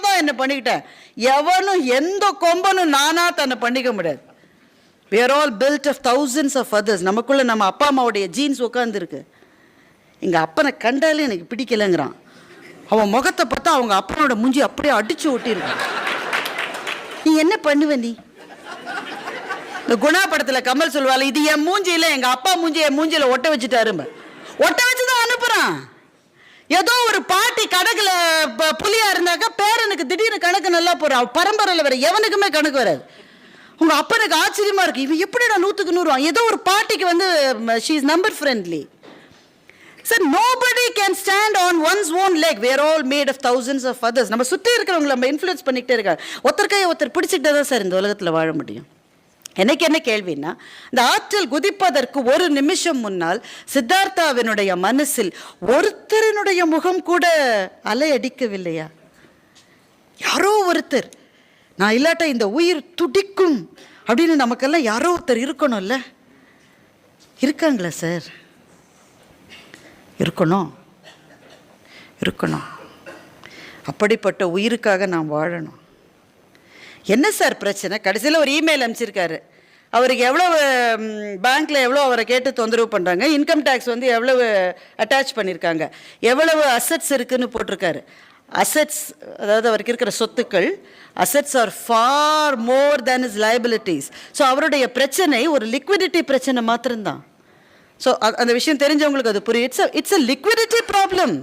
தான் என்ன பண்ணிக்கிட்டேன், எவனும் எந்த கொம்பனும் நானா தன்னை பண்ணிக்க முடியாது. we are all built of thousands of others. நமக்குள்ள நம்ம அப்பா அம்மாவுடைய ஜீன்ஸ் உட்காந்துருக்கு. எங்கள் அப்பனை கண்டாலே எனக்கு பிடிக்கலைங்கிறான். அவன் முகத்தை பார்த்தா அவங்க அப்பனோட மூஞ்சி அப்படியே அடிச்சு ஒட்டியிருக்கான். நீ என்ன பண்ணுவ? நீ இந்த குணா படத்தில் கமல் சொல்லுவாள், இது என் மூஞ்சியில் எங்கள் அப்பா மூஞ்சி என் மூஞ்சியில் ஒட்ட வச்சுட்டாரும்ப. ஒட்ட வச்சு தான் அனுப்புகிறான். ஏதோ ஒரு பாட்டி கணக்குல புலியா இருந்தாக்கா பேரனுக்கு திடீர்னு கணக்கு நல்லா போறான், பரம்பரையில் வர எவனுக்குமே கணக்கு வராது. உங்க அப்பனுக்கு ஆச்சரியமா இருக்கு, இவன் எப்படிடா 100க்கு 100. ஏதோ ஒரு பாட்டிக்கு வந்து she is number friendly. So nobody can stand on one's own leg. We are all made of thousands of others. நம்ம சுத்தி இருக்கிறவங்களை நம்ம இன்ஃப்ளூயன்ஸ் பண்ணிக்கிட்டே இருக்காங்க. ஒருத்தர் கையை ஒருத்தர் பிடிச்சிக்கிட்டே தான் சார் இந்த உலகத்தில் வாழ முடியும். எனக்கு என்ன கேள்வின்னா, இந்த ஆற்றல் குதிப்பதற்கு ஒரு நிமிஷம் முன்னால் சித்தார்த்தாவினுடைய மனசில் ஒருத்தரினுடைய முகம் கூட அலையடிக்கவில்லையா? யாரோ ஒருத்தர், நான் இல்லாட்ட இந்த உயிர் துடிக்கும் அப்படின்னு நமக்கெல்லாம் யாரோ ஒருத்தர் இருக்கணும்ல. இருக்காங்களா சார்? இருக்கணும். அப்படிப்பட்ட உயிருக்காக நாம் வாழணும். என்ன சார் பிரச்சனை? கடைசியில் ஒரு இமெயில் அனுப்பிச்சிருக்காரு. அவருக்கு எவ்வளவு பேங்க்கில் எவ்வளோ அவரை கேட்டு தொந்தரவு பண்ணுறாங்க, இன்கம் டேக்ஸ் வந்து எவ்வளவு அட்டாச் பண்ணியிருக்காங்க, எவ்வளவு அசட்ஸ் இருக்குதுன்னு போட்டிருக்காரு. அசட்ஸ், அதாவது அவருக்கு இருக்கிற சொத்துக்கள், assets are far more than is liabilities. So அவருடைய பிரச்சனை ஒரு லிக்விடிட்டி பிரச்சனை மாத்திரம்தான். ஸோ அந்த விஷயம் தெரிஞ்சவங்களுக்கு அது புரியும். It's a liquidity problem.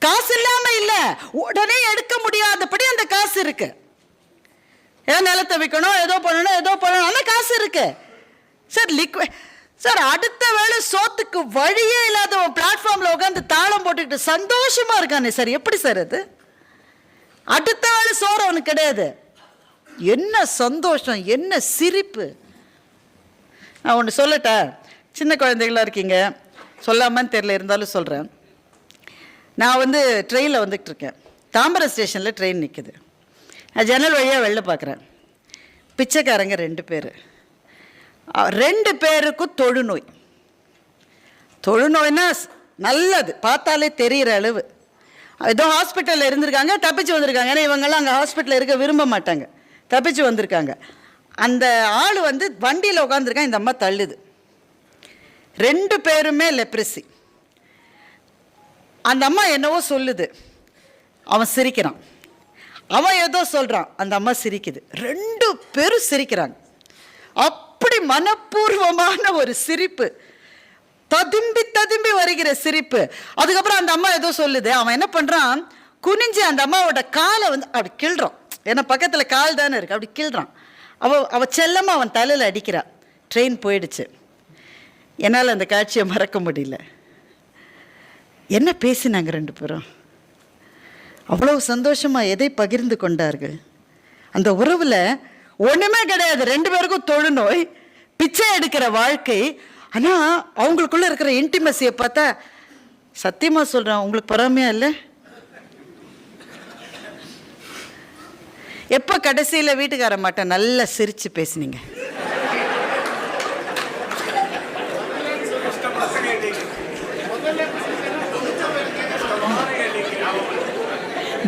காசு இல்லாமல் இல்லை, உடனே எடுக்க முடியாதபடி அந்த காசு இருக்கு. ஏதோ நிலத்தை விற்கணும், ஏதோ பண்ணணும், ஆனால் காசு இருக்கு சார். சார் அடுத்த வேளை சோத்துக்கு வழியே இல்லாத பிளாட்ஃபார்மில் உட்காந்து தாளம் போட்டுக்கிட்டு சந்தோஷமா இருக்கானே சார், எப்படி சார் அது? அடுத்த வேளை சோறு அவனுக்கு கிடையாது. என்ன சந்தோஷம், என்ன சிரிப்பு! நான் ஒன்று சொல்லட்டா, சின்ன குழந்தைகளாக இருக்கீங்க, சொல்லாமான்னு தெரியல, இருந்தாலும் சொல்கிறேன். நான் வந்து ட்ரெயினில் வந்துக்கிட்டு இருக்கேன். தாம்பரம் ஸ்டேஷனில் ட்ரெயின் நிற்குது. நான் ஜன்னல் வழியாக வெளில பார்க்குறேன். பிச்சைக்காரங்க 2 பேர். 2 பேருக்கும் தொழுநோய். தொழுநோய்னா நல்லது, பார்த்தாலே தெரிகிற அளவு. ஏதோ ஹாஸ்பிட்டலில் இருந்திருக்காங்க, தப்பிச்சு வந்திருக்காங்க. ஏன்னா இவங்கெல்லாம் அங்கே ஹாஸ்பிட்டலில் இருக்க விரும்ப மாட்டாங்க, தப்பிச்சு வந்திருக்காங்க. அந்த ஆள் வந்து வண்டியில் உட்காந்துருக்கான், இந்த அம்மா தள்ளுது. 2 பேருமே லெப்ரசி. அந்த அம்மா என்னவோ சொல்லுது, அவன் சிரிக்கிறான். அவன் ஏதோ சொல்கிறான், அந்த அம்மா சிரிக்குது. 2 பேரும் சிரிக்கிறாங்க. அப்படி மனப்பூர்வமான ஒரு சிரிப்பு, ததும்பி வருகிற சிரிப்பு. அதுக்கப்புறம் அந்த அம்மா ஏதோ சொல்லுது. அவன் என்ன பண்ணுறான், குனிஞ்சு அந்த அம்மாவோட காலை வந்து அப்படி கிள்றான். ஏன்னா பக்கத்தில் கால் தானே இருக்கு, அப்படி கிள்றான். அவ செல்லமாக அவன் தலையில் அடிக்கிறான். ட்ரெயின் போயிடுச்சு. என்னால் அந்த காட்சியை மறக்க முடியல. என்ன பேசினாங்க 2 பேரும்? அவ்வளவு சந்தோஷமாக எதை பகிர்ந்து கொண்டார்கள்? அந்த உறவில் ஒன்றுமே கிடையாது. 2 பேருக்கும் தொழுநோய், பிச்சை எடுக்கிற வாழ்க்கை. ஆனால் அவங்களுக்குள்ள இருக்கிற இன்டிமசியை பார்த்தா சத்தியமாக சொல்கிறேன், உங்களுக்கு பொறாமையா இல்லை? எப்போ கடைசியில் வீட்டுக்கார மாட்டேன் நல்லா சிரித்து பேசுனீங்க?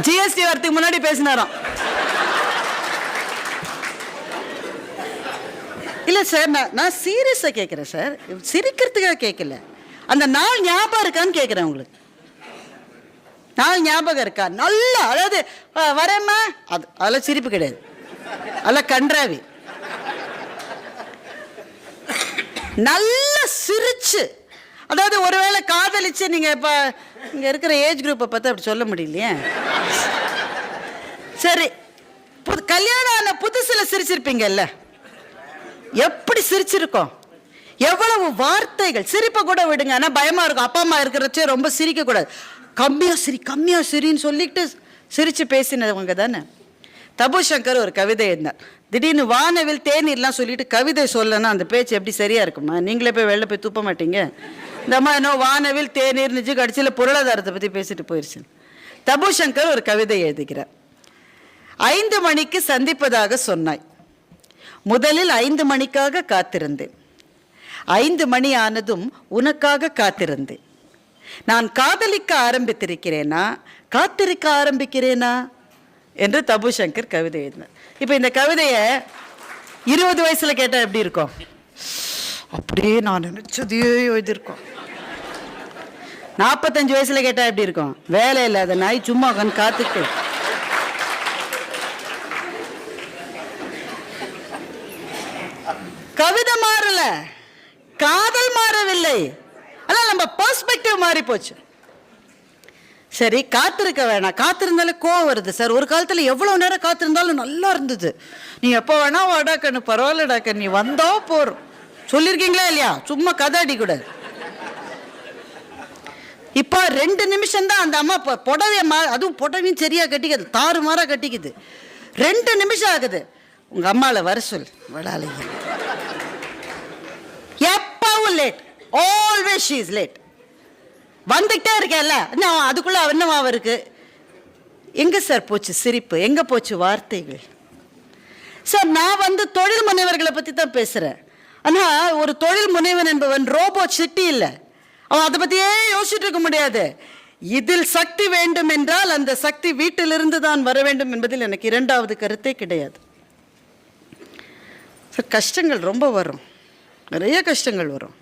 ஜிஎஸ்டி வரதுக்கு முன்னாடி பேசினாராம். இல்லை சார், நான் சீரியஸாக கேட்குறேன் சார், சிரிக்கிறதுக்காக கேட்கல. அந்த நாள் ஞாபகம் இருக்கான்னு கேட்குறேன் உங்களுக்கு. நாள் ஞாபகம் இருக்கா? நல்லா, அதாவது வரேம்மா, அதெல்லாம் சிரிப்பு கிடையாது, அதெல்லாம் கன்றாவி. நல்லா சிரிச்சு, அதாவது ஒருவேளை காதலிச்சு, நீங்கள் இப்போ இங்கே இருக்கிற ஏஜ் குரூப்பை பார்த்து அப்படி சொல்ல முடியலையே. சரி, கல்யாணம் ஆன புதுசில் சிரிச்சிருப்பீங்கல்ல, எப்படி சிரிச்சிருக்கோம்? எவ்வளவு வார்த்தைகள்! சிரிப்பை கூட விடுங்க, ஆனால் பயமாக இருக்கும். அப்பா அம்மா இருக்கிறச்சே ரொம்ப சிரிக்கக்கூடாது. கம்மியாக சிரின்னு சொல்லிட்டு சிரித்து பேசினவங்க தானே. தபு சங்கர் ஒரு கவிதை எழுதினார். திடீர்னு வானவில் தேநீர்லாம் சொல்லிட்டு கவிதை சொல்லனா அந்த பேச்சு எப்படி சரியாக இருக்குமா? நீங்களே போய் வெளில போய் துப்ப மாட்டீங்க. இந்த அம்மா என்ன வானவில் தேநீர் நிஜம் கடைசியில் பொருளாதாரத்தை பற்றி பேசிட்டு போயிடுச்சு. தபு சங்கர் ஒரு கவிதை எழுதுகிறார். 5 மணிக்கு சந்திப்பதாக சொன்னாய், முதலில் 5 மணிக்காக காத்திருந்தேன். 5 மணி ஆனதும் உனக்காக காத்திருந்தேன். நான் காதலிக்க ஆரம்பித்திருக்கிறேனா, காத்திருக்க ஆரம்பிக்கிறேனா என்று தபு சங்கர் கவிதை எழுதினார். இப்போ இந்த கவிதையை 20 வயசுல கேட்டால் எப்படி இருக்கும்? அப்படியே நான் நினைச்சதையே எழுதியிருக்கோம். 45 வயசுல கேட்டால் எப்படி இருக்கும்? வேலை இல்லாத நாய் சும்மா உட்காந்து காத்துட்டு. கவிதை மாறல, காதல் மாறவில்லை, ஆனால் நம்ம பெர்ஸ்பெக்டிவ் மாறி போச்சு. சரி, காத்திருக்க வேணாம். காத்திருந்தாலே கோவம் வருது சார். ஒரு காலத்தில் எவ்வளோ நேரம் காத்திருந்தாலும் நல்லா இருந்தது. நீ எப்போ வேணா வாடா கண்ணு, பரவாயில்லடா கண்ணு, நீ வந்தா போறோம் சொல்லியிருக்கீங்களா இல்லையா? சும்மா கதை அடிக்கூடாது. இப்போ 2 நிமிஷம் தான் அந்த அம்மா புடவைய அதுவும் புடவையும் சரியா கட்டிக்குது, தாறுமாறா கட்டிக்குது. 2 நிமிஷம் ஆகுது. உங்க அம்மால வர சொல். வடாலையா எப்பவும் late, always she is late. வந்துகிட்டே இருக்கேன்ல, அதுக்குள்ள என்னவா இருக்கு? எங்க சார் போச்சு சிரிப்பு, எங்க போச்சு வார்த்தைகள்? சார், நான் தொழில் முனைவர்களை பத்தி தான் பேசுறேன். ஆனா ஒரு தொழில் முனைவன் என்பவன் ரோபோ சிட்டி இல்லை. அவன் அதை பத்தியே யோசிச்சுட்டு இருக்க முடியாது. இதில் சக்தி வேண்டும் என்றால் அந்த சக்தி வீட்டிலிருந்து தான் வர வேண்டும் என்பதில் எனக்கு 2வது கருத்தே கிடையாது. சார், கஷ்டங்கள் ரொம்ப வரும், நிறைய கஷ்டங்கள் வரும்.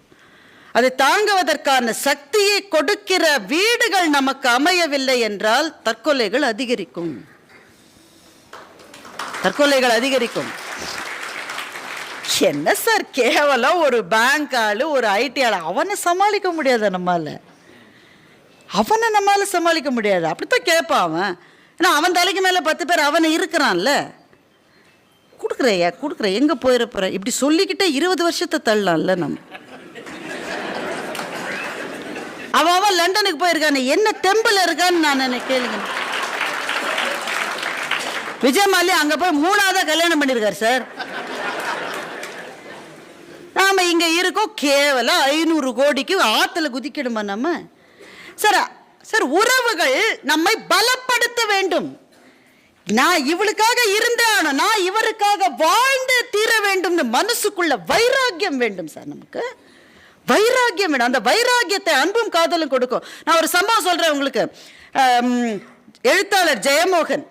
அதை தாங்குவதற்கான சக்தியை கொடுக்கிற வீடுகள் நமக்கு அமையவில்லை என்றால் தற்கொலைகள் அதிகரிக்கும். தற்கொலைகள் அதிகரிக்கும். என்ன சார் கேவலம், ஒரு பேங்க் ஆளு, ஒரு ஐடி ஆளு, அவனை சமாளிக்க முடியாது நம்மால. அவனை நம்மால சமாளிக்க முடியாது. அப்படித்தான் கேட்பான் அவன். ஏன்னா அவன் தலைக்கு மேல 10 பேர் அவனை இருக்கிறான்ல. கொடுக்குற எங்க போயிடப்போற இப்படி சொல்லிக்கிட்டே 20 வருஷத்தை தள்ளலாம்ல நம்ம. அவன் லண்டனுக்கு போயிருக்கானே, என்ன தெம்புல இருக்கான்னு நான் கேளுங்க. விஜய் மாலியா அங்க போய் 3ஆவதா கல்யாணம் பண்ணிருக்காரு சார். நாம இங்க இருக்கோம் கேவலம் 500 கோடிக்கு ஆத்துல குதிக்கணுமா நம்ம? சார், உறவுகள் நம்மை பலப்படுத்த வேண்டும். நான் இவளுக்காக இருந்தேன், நான் இவருக்காக வாழ்ந்து தீர வேண்டும். மனசுக்குள்ள வைராக்கியம் வேண்டும் சார். நமக்கு வைராக்கியம் வேணும். அந்த வைராக்கியத்தை அன்பும் காதலும் கொடுக்கும். நான் ஒரு சம்பவம் சொல்றேன் உங்களுக்கு. எழுத்தாளர் ஜெயமோகன்,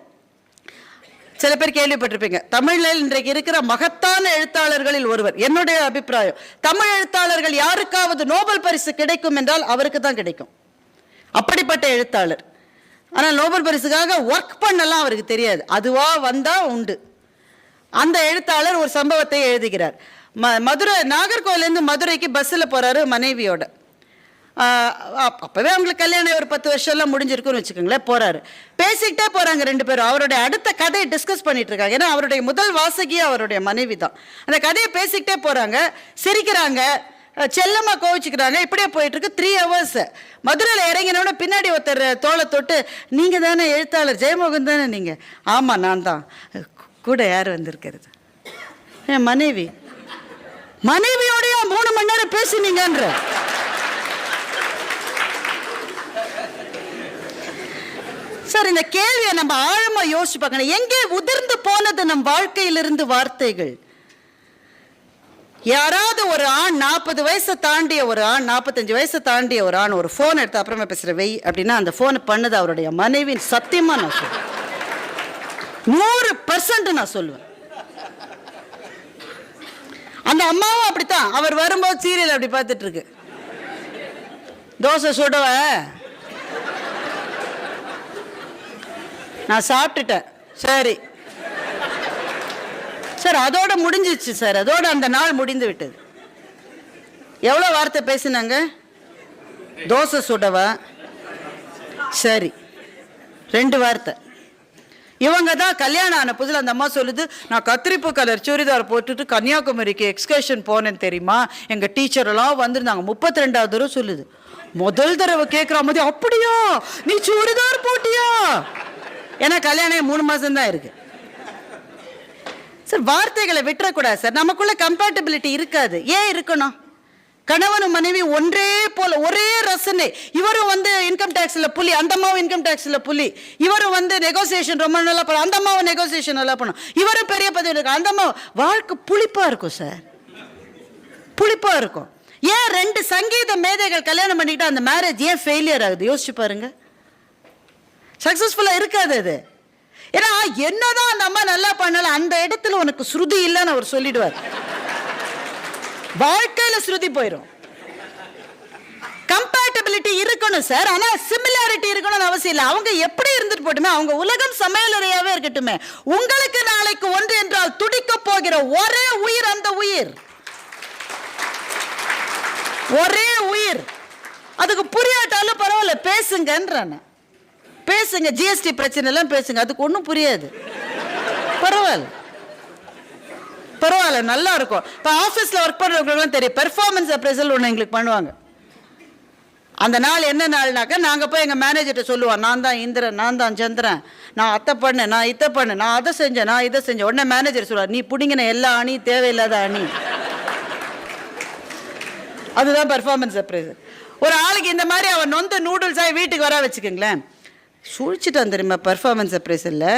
சில பேர் கேள்விப்பட்டிருப்பீங்க. தமிழில் இன்றைக்கு இருக்கிற மகத்தான எழுத்தாளர்களில் ஒருவர். என்னுடைய அபிப்பிராயம், தமிழ் எழுத்தாளர்கள் யாருக்காவது நோபல் பரிசு கிடைக்கும் என்றால் அவருக்கு தான் கிடைக்கும். அப்படிப்பட்ட எழுத்தாளர். ஆனால் நோபல் பரிசுக்காக ஒர்க் பண்ணலாம் அவருக்கு தெரியாது. அதுவா வந்தா உண்டு. அந்த எழுத்தாளர் ஒரு சம்பவத்தை எழுதுகிறார். மதுரை, நாகர்கோவிலேருந்து மதுரைக்கு பஸ்ஸில் போறாரு மனைவியோட. அப்பவே அவங்களுக்கு கல்யாணம் ஒரு 10 வருஷம்லாம் முடிஞ்சிருக்குன்னு வச்சுக்கோங்களேன். போறாரு, பேசிக்கிட்டே போறாங்க 2 பேரும். அவருடைய அடுத்த கதையை டிஸ்கஸ் பண்ணிட்டு இருக்காங்க. ஏன்னா அவருடைய முதல் வாசகியே அவருடைய மனைவி தான். அந்த கதையை பேசிக்கிட்டே போறாங்க, சிரிக்கிறாங்க, செல்லமா கோவிச்சுக்கிறாங்க. இப்படியே போயிட்டு இருக்கு 3 hours. மதுரையில் இறங்கினோட பின்னாடி ஒருத்தர் தோளை தொட்டு, நீங்க தானே எழுத்தாளர் ஜெயமோகன் தானே நீங்க? ஆமா நான் தான். கூட யார் வந்திருக்கிறது? என் மனைவி. மனைவியோடய 3 மணி நேரம் பேசினீங்கன்ற. சார், இந்த கேள்வியை நம்ம ஆழமா யோசிச்சு பார்க்கணும். எங்கே உதிர்ந்து போனது நம் வாழ்க்கையிலிருந்து வார்த்தைகள்? யாராவது ஒரு ஆண், 40 வயசை தாண்டிய ஒரு ஆண், 45 வயசை தாண்டிய ஒரு ஆண் ஒரு போன் எடுத்து அப்புறமா பேசுற வெய் அப்படின்னா அந்த போனை பண்ணது அவருடைய மனைவின். சத்தியமா நான் சொல்லுவேன், 100% நான் சொல்லுவேன். அந்த அம்மாவும் அப்படித்தான். அவர் வரும்போது சீரியல் அப்படி பார்த்துட்டு இருக்கு. தோசை சுடவ, நான் சாப்பிட்டுட்டேன். சரி சார், அதோட முடிஞ்சிச்சு சார். அதோட அந்த நாள் முடிந்து விட்டது. எவ்வளோ வார்த்தை பேசினாங்க? தோசை சுடவா, சரி, 2 வார்த்தை. இவங்க தான் கல்யாணம் ஆன புதுல அந்த அம்மா சொல்லுது, நான் கத்திரிப்பு கலர் சுடிதார் போட்டுட்டு கன்னியாகுமரிக்கு எக்ஸ்கர்ஷன் போனேன்னு தெரியுமா, எங்க டீச்சர் எல்லாம் வந்திருந்தாங்க. 32வது தடவை சொல்லுது. முதல் தடவை கேட்குற மாதிரி, அப்படியா நீ சுடிதார் போட்டியா? ஏன்னா கல்யாணம் 3 மாசம் தான் இருக்கு சார். வார்த்தைகளை விட்டுறக்கூடாது சார். நமக்குள்ள கம்பேட்டபிலிட்டி இருக்காது. ஏன் இருக்கணும்? கணவனும் மனைவி ஒன்றே போல, ஒரே ரசனை. இவரும் இன்கம் டேக்ஸ்ல புலி, அந்த அம்மாவும் இன்கம் டேக்ஸ்ல புலி. இவரும் நெகோசியேஷன் ரொம்ப நல்லா பண்ணும், அந்த அம்மாவும் நெகோசியேஷன் நல்லா பண்ணும். இவரும் பெரிய பதவி இருக்கு, அந்த அம்மா. வாழ்க்கை புளிப்பா இருக்கும் சார், புளிப்பா இருக்கும். ஏன் 2 சங்கீத மேதைகள் கல்யாணம் பண்ணிக்கிட்டா அந்த மேரேஜ் ஏன் ஃபெயிலியர் ஆகுது? யோசிச்சு பாருங்க. சக்சஸ்ஃபுல்லா இருக்காது அது. ஏன்னா என்னதான் அந்த அம்மா நல்லா பண்ணல, அந்த இடத்துல உனக்கு ஸ்ருதி இல்லைன்னு அவர் சொல்லிடுவார். வாழ்க்கையில ஸ்ருதி போயிடும். கம்பேட்டபிலிட்டி இருக்கணும் சார், ஆனா சிமிலாரிட்டி இருக்கணும்னு அவசியம் இல்லை. அவங்க எப்படி இருந்துட்டு போட்டுமே, அவங்க உலகம் சமையலறையாவே இருக்கட்டுமே. உங்களுக்கு நாளைக்கு ஒன்று என்றால் துடிக்க போகிற ஒரே உயிர் அந்த உயிர், ஒரே உயிர். அதுக்கு புரியாட்டாலும் பரவாயில்ல, பேசுங்கன்றான. பேசுங்க, ஜிஎஸ்டி பிரச்சனை எல்லாம் பேசுங்க, அதுக்கு ஒன்றும் புரியாது. பரவாயில்ல பரவாயில்ல, நல்லா இருக்கும். இப்போ ஆஃபீஸில் ஒர்க் பண்ணுறவங்களுக்குலாம் தெரியும், பெர்ஃபார்மன்ஸ் அப்ரைசல் ஒன்று எங்களுக்கு பண்ணுவாங்க. அந்த நாள் என்ன நாள்னாக்கா நாங்கள் போய் எங்கள் மேனேஜர்கிட்ட சொல்லுவோம், நான் தான் இந்திரன், நான் தான் சந்திரன், நான் அத்தை பண்ணேன், நான் இதை பண்ணேன், நான் அதை செஞ்சேன், நான் இதை செஞ்சேன். உடனே மேனேஜர் சொல்லுவார், நீ பிடிங்கின எல்லா அணியும் தேவையில்லாத அணி. அதுதான் பெர்ஃபார்மன்ஸ் அப்ரைசல். ஒரு ஆளுக்கு இந்த மாதிரி அவன் நொந்த நூடுல்ஸாக வீட்டுக்கு வர வச்சுக்கோங்களேன், சுழிச்சிட்டான் தெரியுமா பெர்ஃபார்மன்ஸ் அப்ரைசலில்.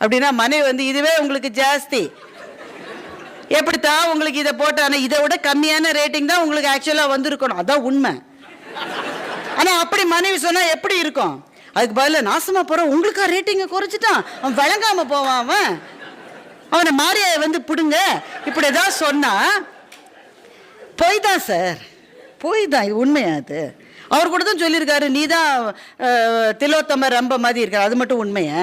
அப்படின்னா மனைவி வந்து இதுவே உங்களுக்கு ஜாஸ்தி, எப்படித்தான் உங்களுக்கு இதை போட்டானே, இதை விட கம்மியான ரேட்டிங் தான் உங்களுக்கு ஆக்சுவலாக வந்திருக்கணும், அதான் உண்மை. ஆனால் அப்படி மனைவி சொன்னால் எப்படி இருக்கும்? அதுக்கு பதிலாக நாசமாக போகிறோம், உங்களுக்கா ரேட்டிங்கை குறைச்சிட்டான், அவன் வழங்காமல் போவான், அவனை மாரியா வந்து பிடுங்க, இப்படி ஏதாவது சொன்னால் போய் தான் சார், போய் தான், இது உண்மையா? அது அவர் கூட தான் சொல்லியிருக்காரு, நீ தான் திலோத்தம ரம்ப மாதிரி இருக்கார், அது மட்டும் உண்மையா?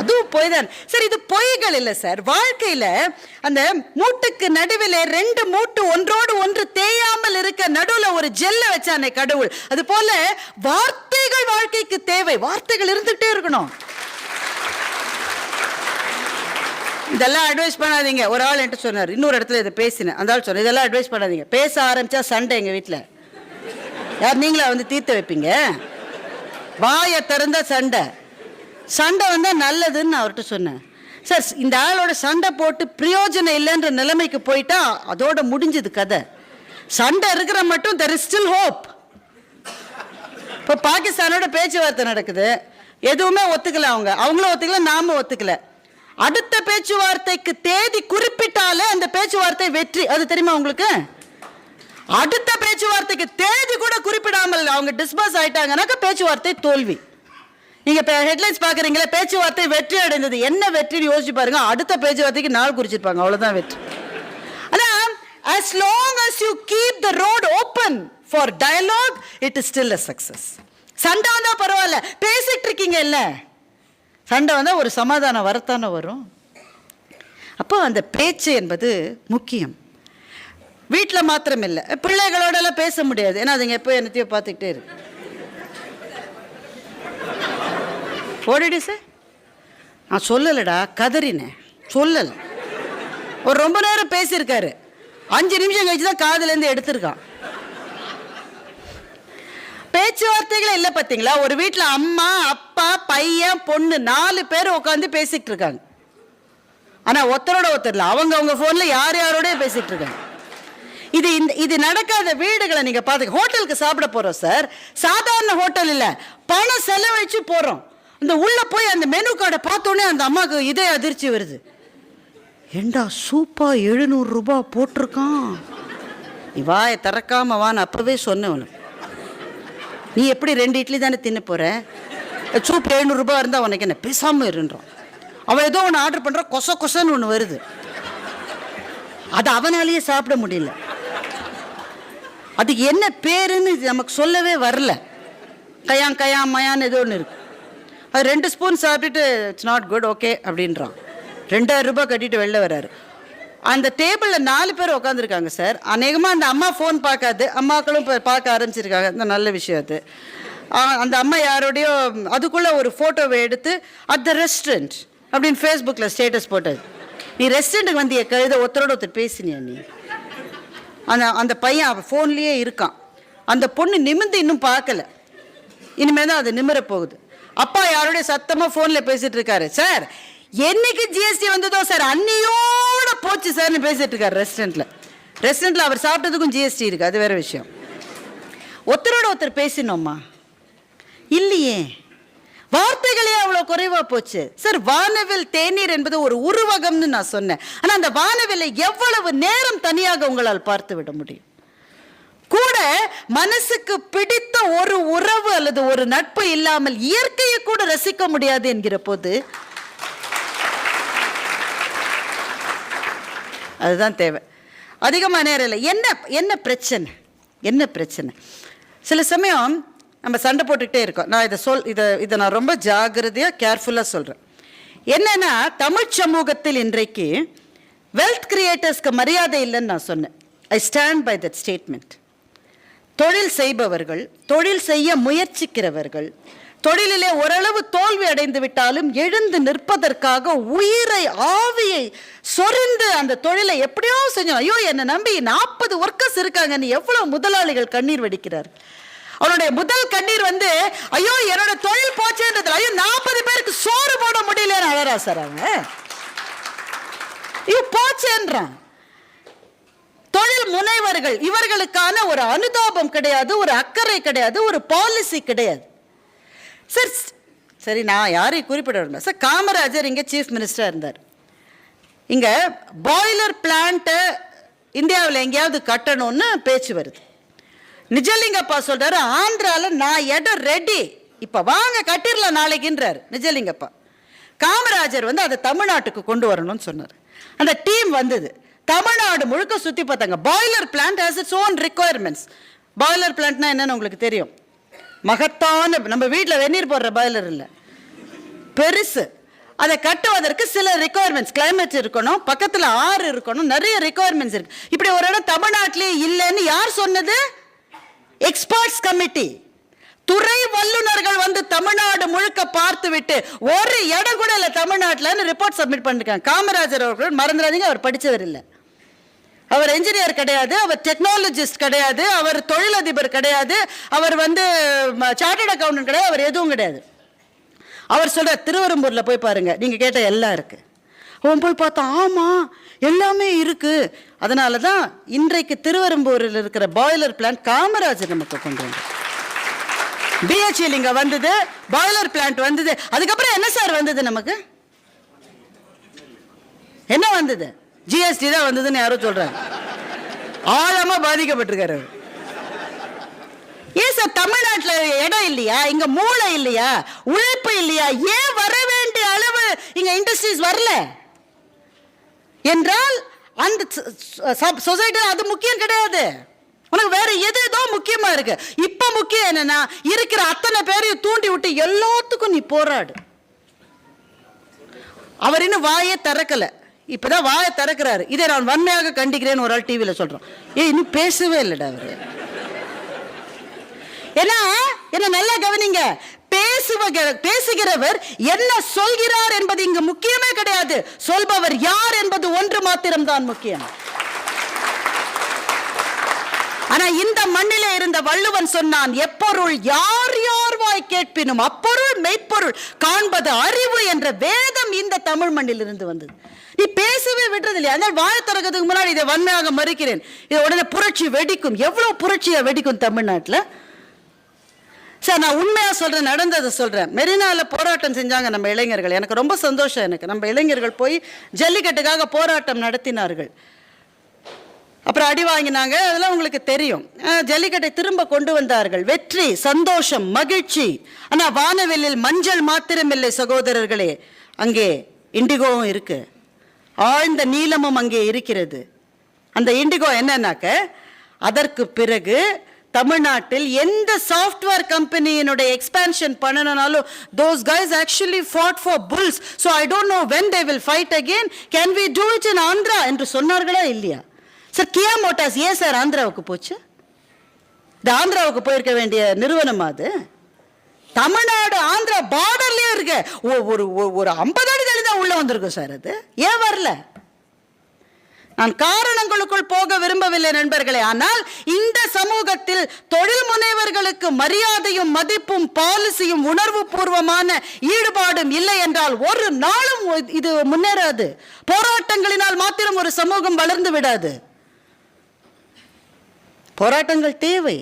அதுவும் பொய் தான் சார். இது பொய்கள் இல்லை சார். வாழ்க்கையில் அந்த மூட்டுக்கு நடுவில் 2 மூட்டு ஒன்றோடு ஒன்று தேயாமல் இருக்க நடுவில் ஒரு ஜெல்ல வச்சானே கடவுள், அது போல வார்த்தைகள் வாழ்க்கைக்கு தேவை. வார்த்தைகள் இருந்துகிட்டே இருக்கணும். இதெல்லாம் அட்வைஸ் பண்ணாதீங்க. ஒரு ஆள் என்கிட்ட சொன்னார், இன்னொரு இடத்துல இதை பேசினேன், அந்த ஆள் சொன்னேன், இதெல்லாம் அட்வைஸ் பண்ணாதீங்க. பேச ஆரம்பிச்சா சண்டை எங்கள் வீட்டில். யார் நீங்களா வந்து தீர்த்து வைப்பீங்க? வாயை திறந்த சண்டை. சண்டை வந்தால் நல்லதுன்னு நான் அவர்கிட்ட சொன்னேன். சார், இந்த ஆளோட சண்டை போட்டு பிரயோஜனம் இல்லைன்ற நிலைமைக்கு போயிட்டா அதோட முடிஞ்சது கதை. சண்டை இருக்கிற மட்டும் there is still hope. இப்போ பாகிஸ்தானோட பேச்சுவார்த்தை நடக்குது, எதுவுமே ஒத்துக்கல, அவங்களும் ஒத்துக்கல, நாம ஒத்துக்கல. அடுத்த பேச்சுவார்த்தைக்கு தேதி குறிப்பிட்டாலே அந்த பேச்சுவார்த்தை வெற்றி. அது தெரியுமா உங்களுக்கு? அடுத்த பேச்சுவார்த்தைக்கு தேதி கூட குறிப்பிடாமல் அவங்க டிஸ்பர்ஸ் ஆயிட்டாங்கன்னாக்கா பேச்சுவார்த்தை தோல்வி. நீங்க ஹெட்லைன்ஸ் பாக்குறீங்களா, பேச்சுவார்த்தை வெற்றி அடைந்தது. என்ன வெற்றின்னு யோசிச்சு பாருங்க, அடுத்த பேச்சுவார்த்தைக்கு நாள் குறிச்சிருப்பாங்க, அவ்வளவுதான் வெற்றி. ஆனா as long as you keep the road open for dialogue, it is still a success. சண்டை வந்தா பரவாயில்ல, பேசிட்டு இருக்கீங்க இல்ல, சண்டை வந்தா ஒரு சமாதானம் வரத்தானே வரும். அப்போ அந்த பேச்சு என்பது முக்கியம். வீட்டில் மாத்திரம் இல்லை, பிள்ளைகளோட எல்லாம் பேச முடியாது, ஏன்னா அதுங்க எப்போ என்னத்தையோ பார்த்துக்கிட்டே இருக்கு. ஓடிடு சார், நான் சொல்லலடா, கதறினேன், சொல்லலை. ஒரு ரொம்ப நேரம் பேசியிருக்காரு, 5 நிமிஷம் கழிச்சு தான் காதுலேருந்து எடுத்திருக்கான். பேச்சுவார்த்தைகளே இல்லை பார்த்தீங்களா? ஒரு வீட்டில் அம்மா, அப்பா, பையன், பொண்ணு 4 பேர் உட்காந்து பேசிட்டு இருக்காங்க. ஆனால் ஒருத்தரோட ஒருத்தர் இல்லை, அவங்க ஃபோனில் யாரோடய பேசிட்டு இருக்காங்க. இது நடக்காத வீடுகளை நீங்கள் பார்த்து. ஹோட்டலுக்கு சாப்பிட போகிறோம் சார், சாதாரண ஹோட்டல் இல்லை, பணம் செலவழிச்சு போகிறோம். இந்த உள்ள போய் அந்த மெனு கார்டை பார்த்தோன்னே அந்த அம்மாவுக்கு இதே அதிர்ச்சி வருது. ஏண்டா சூப்பா 700 ரூபாய் போட்டிருக்கான், நீ வாயை திறக்காம வான்னு அப்பவே சொன்னேன் உனக்கு. நீ எப்படி 2 இட்லி தானே தின்ன போற, சூப் 700 ரூபாய் இருந்தால் உனக்கு என்ன, பேசாமல் இருன்றோம். அவன் ஏதோ ஒன்று ஆர்டர் பண்ணுற, கொசன்னு ஒன்று வருது, அது அவனாலேயே சாப்பிட முடியல. அதுக்கு என்ன பேருன்னு நமக்கு சொல்லவே வரல, கயான் ஏதோ ஒன்று இருக்கு. அது 2 ஸ்பூன் சாப்பிட்டுட்டு இட்ஸ் நாட் குட் ஓகே அப்படின்றான். 2000 ரூபாய் கட்டிட்டு வெளில வர்றாரு. அந்த டேபிளில் 4 பேர் உட்காந்துருக்காங்க சார். அநேகமாக அந்த அம்மா ஃபோன் பார்க்காது, அம்மாக்களும் இப்போ பார்க்க ஆரம்பிச்சிருக்காங்க, இந்த நல்ல விஷயம் அது. அந்த அம்மா யாரோடையோ அதுக்குள்ளே ஒரு ஃபோட்டோவை எடுத்து அட் த ரெஸ்டாரண்ட் அப்படின்னு ஃபேஸ்புக்கில் ஸ்டேட்டஸ் போட்டது. நீ ரெஸ்டாரண்ட்டுக்கு வந்து கழுத ஒருத்தரோட ஒருத்தர் பேசினியா நீ? அந்த பையன் ஃபோன்லேயே இருக்கான். அந்த பொண்ணு நிமிந்து இன்னும் பார்க்கல, இனிமேல் தான் அது நிமிர போகுது. அப்பா யாரோடைய சத்தமாக ஃபோனில் பேசிட்டு இருக்காரு. சார் என்னைக்கு ஜிஎஸ்டி வந்ததோ சார் அன்னையோட போச்சு சார்னு பேசிட்டு இருக்காரு ரெஸ்டாரண்ட்டில். அவர் சாப்பிட்டதுக்கும் ஜிஎஸ்டி இருக்கு, அது வேற விஷயம். ஒருத்தரோட ஒருத்தர் பேசினோம்மா இல்லையே, வார்த்தைகளே அவ்வளோ குறைவாக போச்சு சார். வானவில் தேநீர் என்பது ஒரு உருவகம்னு நான் சொன்னேன். ஆனால் அந்த வானவிலை எவ்வளவு நேரம் தனியாக உங்களால் பார்த்து விட முடியும்? கூட மனசுக்கு பிடித்த ஒரு உறவு அல்லது ஒரு நட்பு இல்லாமல் இயற்கையை கூட ரசிக்க முடியாது என்கிற போது அதுதான் தேவை. அதிகமாக நேரம் இல்லை. என்ன பிரச்சனை? சில சமயம் நம்ம சண்டை போட்டுக்கிட்டே இருக்கோம். நான் இதை நான் ரொம்ப ஜாகிரதையாக கேர்ஃபுல்லாக சொல்கிறேன். என்னன்னா, தமிழ் சமூகத்தில் இன்றைக்கு வெல்த் கிரியேட்டர்ஸ்க்கு மரியாதை இல்லைன்னு நான் சொன்னேன். I stand by that statement. தொழில் செய்பவர்கள், தொழில் செய்ய முயற்சிக்கிறவர்கள், தொழிலிலே ஓரளவு தோல்வி அடைந்து விட்டாலும் எழுந்து நிற்பதற்காக உயிரை ஆவியை சொரிந்து அந்த தொழிலை எப்படியோ செஞ்சோம். ஐயோ, என்னை நம்பி 40 ஒர்க்கர்ஸ் இருக்காங்கன்னு எவ்வளவு முதலாளிகள் கண்ணீர் வடிக்கிறார். அவனுடைய முதல் கண்ணீர் ஐயோ என்னோட தொழில் போச்சுன்றது. ஐயோ 40 பேருக்கு சோறு போட முடியலன்னு அழறா சார். அவன் ஐயோ போச்சேன்றான். தொழில் முனைவர்கள் இவர்களுக்கான ஒரு அனுதாபம் கிடையாது, ஒரு அக்கறை கிடையாது, ஒரு பாலிசி கிடையாது. சார் சரி, நான் யாரையும் குறிப்பிட விரும்பல சார். காமராஜர் இங்கே சீஃப் மினிஸ்டராக இருந்தார். இங்கே பாய்லர் பிளான்ட்டை இந்தியாவில் எங்கேயாவது கட்டணும்னு பேச்சு வருது. நிஜலிங்கப்பா சொல்றாரு, ஆந்திரால நான் இடம் ரெடி, இப்ப வாங்க கட்டிடலாம் நாளைக்குன்றார் நிஜலிங்கப்பா. காமராஜர் அதை தமிழ்நாட்டுக்கு கொண்டு வரணும்னு சொன்னார். அந்த டீம் வந்தது, தமிழ்நாடு முழுக்க சுத்தி பார்த்தாங்க. Boiler plant has its own requirements. Boiler பிளான்ட்னா என்னன்னு உங்களுக்கு தெரியும். மகத்தான, நம்ம வீட்டில் வெந்நீர் போடுற பாய்லர் இல்லை, பெருசு. அதை கட்டுவதற்கு சில ரிக்குவயர்மெண்ட்ஸ், கிளைமேட் இருக்கணும், பக்கத்தில் ஆறு இருக்கணும், நிறைய ரிக்குவயர்மெண்ட்ஸ் இருக்கு. இப்படி ஒரு இடம் தமிழ்நாட்டிலேயே இல்லைன்னு யார் சொன்னது? எக்ஸ்பர்ட்ஸ் கமிட்டி, துறை வல்லுநர்கள் தமிழ்நாடு முழுக்க பார்த்து விட்டு ஒரு இடம் கூட இல்லை தமிழ்நாட்டில் ரிப்போர்ட் சப்மிட் பண்ணிருக்காங்க. காமராஜர் அவர்கள் மறந்துடாதீங்க, அவர் படித்தவர் இல்லை, அவர் என்ஜினியர் கிடையாது, அவர் டெக்னாலஜிஸ்ட் கிடையாது, அவர் தொழிலதிபர் கிடையாது, அவர் சார்ட்டர்ட் அக்கௌண்டன்ட் கிடையாது, அவர் எதுவும் கிடையாது. அவர் சொல்ற திருவெரும்பூர்ல போய் பாருங்க, நீங்க கேட்ட எல்லாம் இருக்கு. அவன் போய் பார்த்தா ஆமா எல்லாமே இருக்கு. அதனால தான் இன்றைக்கு திருவெரும்பூரில் இருக்கிற பாய்லர் பிளான்ட் காமராஜர் நமக்கு கொண்டு வந்தார். பிஹெச்எல் இங்க வந்தது, பாய்லர் பிளான்ட் வந்தது. அதுக்கப்புறம் என்ன சார் வந்தது? நமக்கு என்ன வந்தது? ஜிஎஸ்டி தான் வந்ததுன்னு யாரும் சொல்றாங்க. ஆழமா பாதிக்கப்பட்டிருக்காரு. ஏன் சார் தமிழ்நாட்டில் இடம் இல்லையா? இங்க மூளை இல்லையா? உழைப்பு இல்லையா? ஏன் வர வேண்டிய அளவு இங்க இண்டஸ்ட்ரீஸ் வரல என்றால் அந்த சொசைட்டி அது முக்கியம் கிடையாது. உனக்கு வேற எதோ முக்கியமா இருக்கு. இப்ப முக்கியம் என்னன்னா, இருக்கிற அத்தனை பேரையும் தூண்டி விட்டு எல்லாத்துக்கும் நீ போராடு. அவர் இன்னும் வாயே திறக்கல, இப்பதான் வாயை திறக்கிறாரு. இதை நான் வன்மையாக கண்டிக்கிறேன்னு ஒரு ஆள் டிவியில சொல்றோம். இன்னும் பேசவே இல்லடா அவரு. ஏன்னா என்ன நல்லா கவனிங்க, பேசுகிறவர் என்ன சொல்கிறார் என்பது இங்கு முக்கியமே கிடையாது. சொல்பவர் யார் என்பது ஒன்று மாத்திரம்தான் முக்கியம். ஆனா இந்த மண்ணிலே இருந்த வள்ளுவன் சொன்னான், எப்பொருள் யார் யார் வாய் கேட்பினும் அப்பொருள் மெய்ப்பொருள் காண்பது அறிவு என்ற வேதம் இந்த தமிழ் மண்ணில் இருந்து வந்தது. நீ பேசவே விடுறது இல்லையா? அதனால வாய திறக்கிறதுக்கு முன்னாடி இதை வன்மையாக மறுக்கிறேன். இதை உடனே புரட்சி வெடிக்கும். எவ்வளவு புரட்சியா வெடிக்கும் தமிழ்நாட்டில் சார். நான் உண்மையா சொல்றேன், நடந்ததை சொல்றேன். மெரினால போராட்டம் செஞ்சாங்க நம்ம இளைஞர்கள். எனக்கு ரொம்ப சந்தோஷம். எனக்கு நம்ம இளைஞர்கள் போய் ஜல்லிக்கட்டுக்காக போராட்டம் நடத்தினார்கள். அப்புறம் அடி வாங்கினாங்க, அதெல்லாம் உங்களுக்கு தெரியும். ஜல்லிக்கட்டை திரும்ப கொண்டு வந்தார்கள். வெற்றி, சந்தோஷம், மகிழ்ச்சி. ஆனா வானவெளியில் மஞ்சள் மாத்திரமில்லை சகோதரர்களே, அங்கே இண்டிகோவும் இருக்கு, ஆழ்ந்த நீலமும் அங்கே இருக்கிறது. அந்த இண்டிகோ என்னன்னாக்க, அதற்கு பிறகு தமிழ்நாட்டில் எந்த சாஃப்ட்வேர் கம்பெனியினுடைய எக்ஸ்பான்ஷன் பண்ணனாலும் those guys actually fought for bulls, so I don't know when they will fight again. Can we do it in Andhra என்று சொன்னார்களா இல்லையா சார்? கியா மோட்டார்ஸ் ஏன் சார் ஆந்திராவுக்கு போச்சு? இது ஆந்திராவுக்கு போயிருக்க வேண்டிய நிறுவனம். அது தமிழ்நாடு ஆந்திரா பார்டர்லயே இருக்கு. ஒரு 50 அடி தள்ளி தான் உள்ள வந்திருக்கும் சார். அது ஏன் வரல? நான் காரணங்களுக்குள் போக விரும்பவில்லை நண்பர்களே. ஆனால் இந்த சமூகத்தில் தொழில் முனைவர்களுக்கு மரியாதையும் மதிப்பும் பாலிசியும் உணர்வு பூர்வமான ஈடுபாடும் இல்லை என்றால் ஒரு நாளும் இது முன்னேறாது. போராட்டங்களினால் மாத்திரம் ஒரு சமூகம் வளர்ந்து விடாது. போராட்டங்கள் தேவை.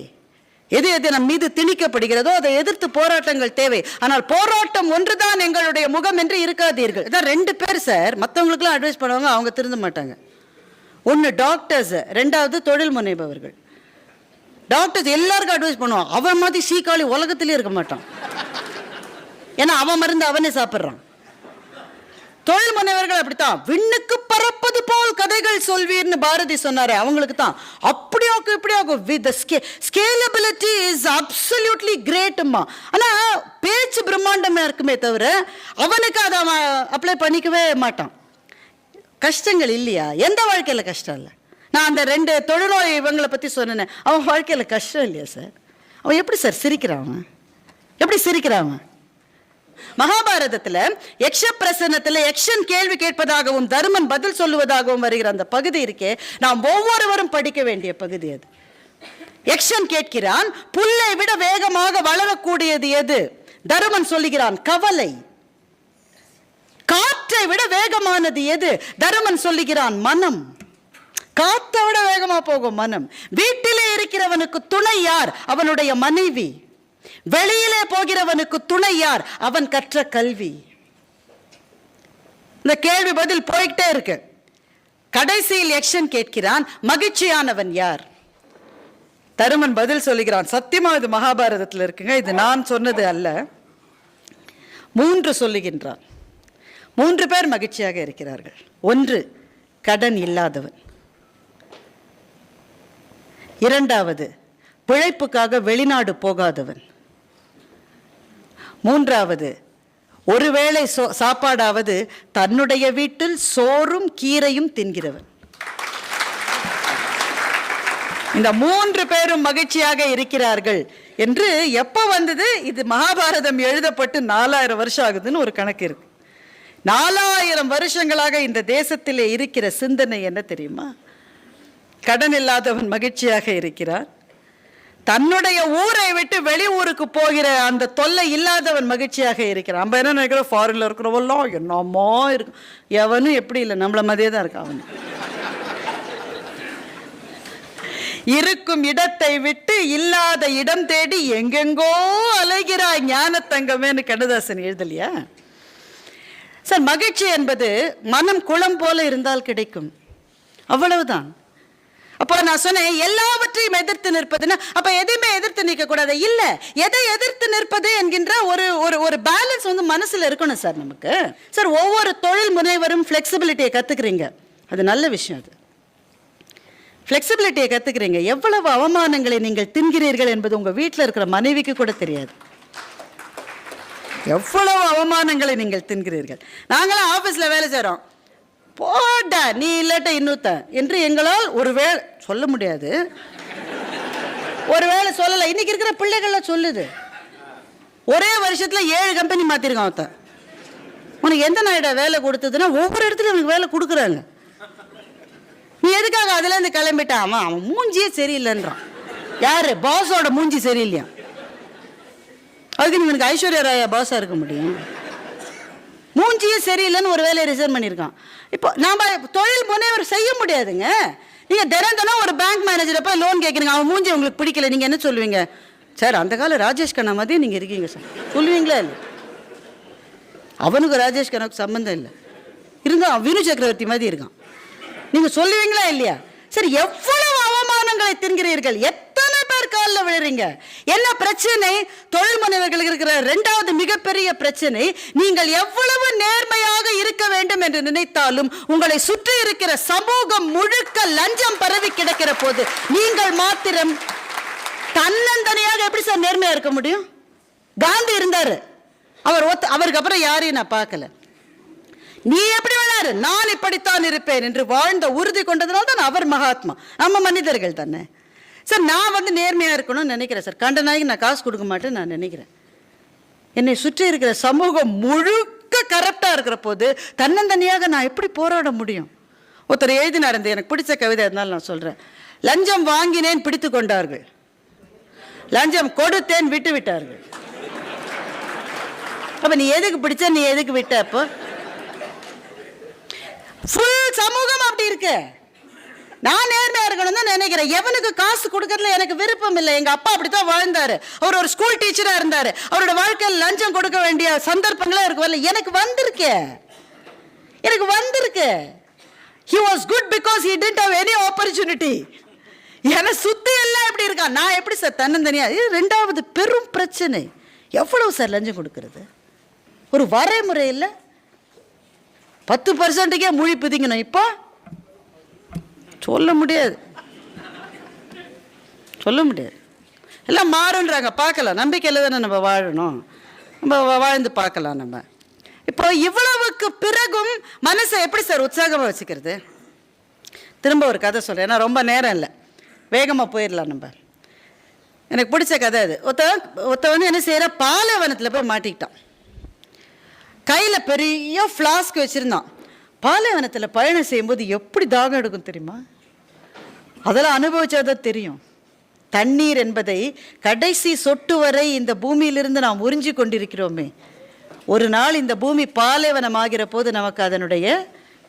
எது எது நம் மீது திணிக்கப்படுகிறதோ அதை எதிர்த்து போராட்டங்கள் தேவை. ஆனால் போராட்டம் ஒன்றுதான் எங்களுடைய முகம் என்று இருக்காதீர்கள். இதான் 2 பேர் சார் மற்றவங்களுக்குலாம் அட்வைஸ் பண்ணுவாங்க, அவங்க திருந்த மாட்டாங்க. ஒன்று டாக்டர்ஸ், 2வது தொழில் முனைபவர்கள். டாக்டர்ஸ் எல்லாருக்கும் அட்வைஸ் பண்ணுவான், அவன் மாதிரி சீக்காளி உலகத்திலே இருக்க மாட்டான். ஏன்னா அவன் மருந்து அவனே சாப்பிட்றான். தொழில் முனைவர்கள் அப்படித்தான். விண்ணுக்கு பறப்பது போல் கதைகள் சொல்வீர்னு பாரதி சொன்னாரு. அவங்களுக்கு தான் அப்படியாக்கும் இப்படியாக்கும். வித் ஸ்கேலபிலிட்டி இஸ் அப்சல்யூட்லி கிரேட்மா. ஆனா பேச்சு பிரம்மாண்டமா இருக்குமே தவிர அவனுக்கு அதை அவன் அப்ளை பண்ணிக்கவே மாட்டான். கஷ்டங்கள் இல்லையா? எந்த வாழ்க்கையில் கஷ்டம் இல்லை? நான் அந்த 2 தொழுநோய் இவங்களை பற்றி சொன்னேன். அவன் வாழ்க்கையில் கஷ்டம் இல்லையா சார்? அவன் எப்படி சார் சிரிக்கிறான்? எப்படி சிரிக்கிறான்? மகாபாரதத்துல யக்ஷ பிரசன்னத்துல யக்ஷன் கேள்வி கேட்பதாகவும் தருமன் பதில் சொல்லுவதாகவும் வருகிற அந்த பகுதி இருக்கே, நாம் ஒவ்வொருவரும் படிக்க வேண்டிய பகுதி அது. யக்ஷன் கேட்கிறான், புல்லை விட வேகமாக வளரக்கூடியது எது? தருமன் சொல்லுகிறான், கவலை. காற்றை விட வேகமானது எது? தருமன் சொல்லுகிறான், மனம். காற்றை விட வேகமா போகும் மனம். வீட்டிலே இருக்கிறவனுக்கு துணை யார்? அவனுடைய மனைவி. வெளியிலே போகிறவனுக்கு துணை யார்? அவன் கற்ற கல்வி. இந்த கேள்வி பதில் போய்கிட்டே இருக்கு. கடைசியில் யக்ஷன் கேட்கிறான், மகிழ்ச்சியானவன் யார்? தருமன் பதில் சொல்லுகிறான், சத்தியமா இது மகாபாரதத்தில் இருக்குங்க, இது நான் சொன்னது அல்ல. 3 சொல்லுகின்றான். 3 பேர் மகிழ்ச்சியாக இருக்கிறார்கள். 1 கடன் இல்லாதவன். 2வது பிழைப்புக்காக வெளிநாடு போகாதவன். 3வது ஒருவேளை சாப்பாடாவது தன்னுடைய வீட்டில் சோறும் கீரையும் தின்கிறவன். இந்த 3 பேரும் மகிழ்ச்சியாக இருக்கிறார்கள் என்று எப்ப வந்தது? இது மகாபாரதம் எழுதப்பட்டு 4000 வருஷம் ஆகுதுன்னு ஒரு கணக்கு இருக்கு. 4000 வருஷங்களாக இந்த தேசத்திலே இருக்கிற சிந்தனை என்ன தெரியுமா? கடன் இல்லாதவன் மகிழ்ச்சியாக இருக்கிறார். தன்னுடைய ஊரை விட்டு வெளி ஊருக்கு போகிற அந்த தொல்லை இல்லாதவன் மகிழ்ச்சியாக இருக்கிறான். நம்ம என்ன நினைக்கிறோம், ஃபாரின்ல இருக்கிறவெல்லாம் என்னமோ இருக்கும், எவனும் எப்படி இல்லை, நம்மள மாதிரியே தான் இருக்கான் அவன். இருக்கும் இடத்தை விட்டு இல்லாத இடம் தேடி எங்கெங்கோ அலைகிறாய் ஞான தங்கமேன்னு கண்ணதாசன் எழுதலையா? சார், மகிழ்ச்சி என்பது மனம் குளம் போல இருந்தால் கிடைக்கும், அவ்வளவுதான். அப்போ நான் சொன்னேன், எல்லாவற்றையும் எதிர்த்து நிற்பதுன்னா அப்ப எதையுமே எதிர்த்து நிற்க கூடாது. இல்ல, எதை எதிர்த்து நிற்பது என்கின்ற ஒரு ஒரு பேலன்ஸ் வந்து மனசுல இருக்கணும் சார் நமக்கு. சார், ஒவ்வொரு தொழில் முனைவரும் ஃபிளெக்சிபிலிட்டியை கத்துக்கிறீங்க, அது நல்ல விஷயம். அது ஃபிளெக்சிபிலிட்டியை கத்துக்கிறீங்க. எவ்வளவு அவமானங்களை நீங்கள் தின்கிறீர்கள் என்பது உங்க வீட்டில் இருக்கிற மனைவிக்கு கூட தெரியாது. எவ்வளவு அவமானங்களை நீங்கள் தின்கிறீர்கள். நாங்களாம் ஆபீஸ்ல வேலை செய்றோம், போட நீ இல்லாட்ட இன்னொத்த என்று எங்களால் ஒருவேளை சொல்ல முடியாது, ஒருவேளை சொல்லலை. இன்னைக்கு இருக்கிற பிள்ளைகள்லாம் சொல்லுது, ஒரே வருஷத்துல 7 கம்பெனி மாத்திருக்கான் அவன். உனக்கு எந்த நாயிடா வேலை கொடுத்ததுன்னா ஒவ்வொரு இடத்துலையும் அவனுக்கு வேலை கொடுக்குறாங்க. நீ எதுக்காக அதுல இருந்து கிளம்பிட்டான்? அவன் மூஞ்சியே சரியில்லைன்றான். யாரு? பாஸோட மூஞ்சி சரியில்லையா? அதுக்கு நீங்க ஐஸ்வர்யா ராயா பாஸா இருக்க முடியும்? மூஞ்சியே சரியில்லைன்னு ஒரு வேலையை ரிசைன் பண்ணியிருக்கான். இப்போ நாம தொழில் முனைவர் செய்ய முடியாதுங்க. நீங்க தினம் ஒரு பேங்க் மேனேஜரை போய் லோன் கேட்குறீங்க, அவன் மூஞ்சி உங்களுக்கு பிடிக்கல, நீங்க என்ன சொல்லுவீங்க? சார், அந்த கால ராஜேஷ் கண்ணா மாதிரி நீங்க இருக்கீங்க சார் சொல்லுவீங்களா? இல்லை, அவனுக்கு ராஜேஷ் கண்ணாவுக்கு சம்பந்தம் இல்லை, இருங்க வினு சக்கரவர்த்தி மாதிரி இருக்கான், நீங்க சொல்லுவீங்களா இல்லையா? சரி, எவ்வளவு அவமானங்களை தின்கிறீர்கள், எத்தனை பேர் காலில் விழுறீங்க. என்ன பிரச்சனை? தொழில் முனைவர்களுக்கு இருக்கிற 2வது மிகப்பெரிய பிரச்சனை, நீங்கள் எவ்வளவு நேர்மையாக இருக்க வேண்டும் என்று நினைத்தாலும் உங்களை சுற்றி இருக்கிற சமூகம் முழுக்க லஞ்சம் பரவி கிடக்கிற போது நீங்கள் மாத்திரம் தன்னந்தனியாக எப்படி சார் நேர்மையா இருக்க முடியும்? காந்தி இருந்தாரு, அவருக்கு அப்புறம் யாரையும் நான் பார்க்கல. நீ எப்படி வேணாரு, நான் இப்படித்தான் இருப்பேன் என்று வாழ்ந்த உறுதி கொண்டதுனால தான் அவர் மகாத்மா. நம்ம மனிதர்கள் தானே சார். நான் வந்து நேர்மையா இருக்கணும்னு நினைக்கிறேன் சார். கண்ட நாய்க்கு நான் காசு கொடுக்க மாட்டேன்னு நான் நினைக்கிறேன். என்னை சுற்றி இருக்கிற சமூகம் முழுக்க கரப்டா இருக்கிற போது தன்னந்தனியாக நான் எப்படி போராட முடியும்? ஒருத்தர் எழுதினார், எனக்கு பிடிச்ச கவிதை, அதனால நான் சொல்றேன். லஞ்சம் வாங்கினேன் பிடித்து கொண்டார்கள், லஞ்சம் கொடுத்தேன் விட்டு விட்டார்கள். அப்ப நீ எதுக்கு பிடிச்ச, நீ எதுக்கு விட்ட? அப்போ ஃபுல் சமூகம் அப்படி இருக்கு. நான் நேர்மையா இருக்கணும் தான் நினைக்கிறேன். எவனுக்கு காசு கொடுக்கறதுல எனக்கு விருப்பம் இல்லை. எங்க அப்பா அப்படித்தான் வாழ்ந்தாரு. அவர் ஒரு ஸ்கூல் டீச்சரா இருந்தாரு. அவரோட வாழ்க்கையில் லஞ்சம் கொடுக்க வேண்டிய சந்தர்ப்பங்களே இருக்கு வரல. எனக்கு வந்திருக்கு. He was good because he didn't have any opportunity. என சுத்தி எல்லாம் எப்படி இருக்கான், நான் எப்படி சார் தன்னந்தனியா? இது 2வது பெரும் பிரச்சனை. எவ்வளவு சார் லஞ்சம் கொடுக்கறது? ஒரு வரைமுறை இல்லை. 10%க்கே மொழி பிதிங்கணும். இப்போ சொல்ல முடியாது. எல்லாம் மாறுன்றாங்க. பார்க்கலாம், நம்பிக்கையில் தானே நம்ம வாழணும். நம்ம வாழ்ந்து பார்க்கலாம். நம்ம இப்போ இவ்வளவுக்கு பிறகும் மனசை எப்படி சார் உற்சாகமாக வச்சுக்கிறது? திரும்ப ஒரு கதை சொல்கிறேன், ஏன்னா ரொம்ப நேரம் இல்லை, வேகமாக போயிடலாம். நம்ம எனக்கு பிடிச்ச கதை அது. ஒருத்த வந்து என்ன செய்கிற, பாலைவனத்தில் போய் மாட்டிக்கிட்டான். கையில் பெரிய ஃப்ளாஸ்க் வச்சுருந்தான். பாலைவனத்தில் பயணம் செய்யும்போது எப்படி தாகம் எடுக்கும் தெரியுமா? அதெல்லாம் அனுபவிச்சாதான் தெரியும். தண்ணீர் என்பதை கடைசி சொட்டு வரை இந்த பூமியிலிருந்து நாம் உறிஞ்சி கொண்டிருக்கிறோமே. ஒரு நாள் இந்த பூமி பாலைவனம் ஆகிற போது நமக்கு அதனுடைய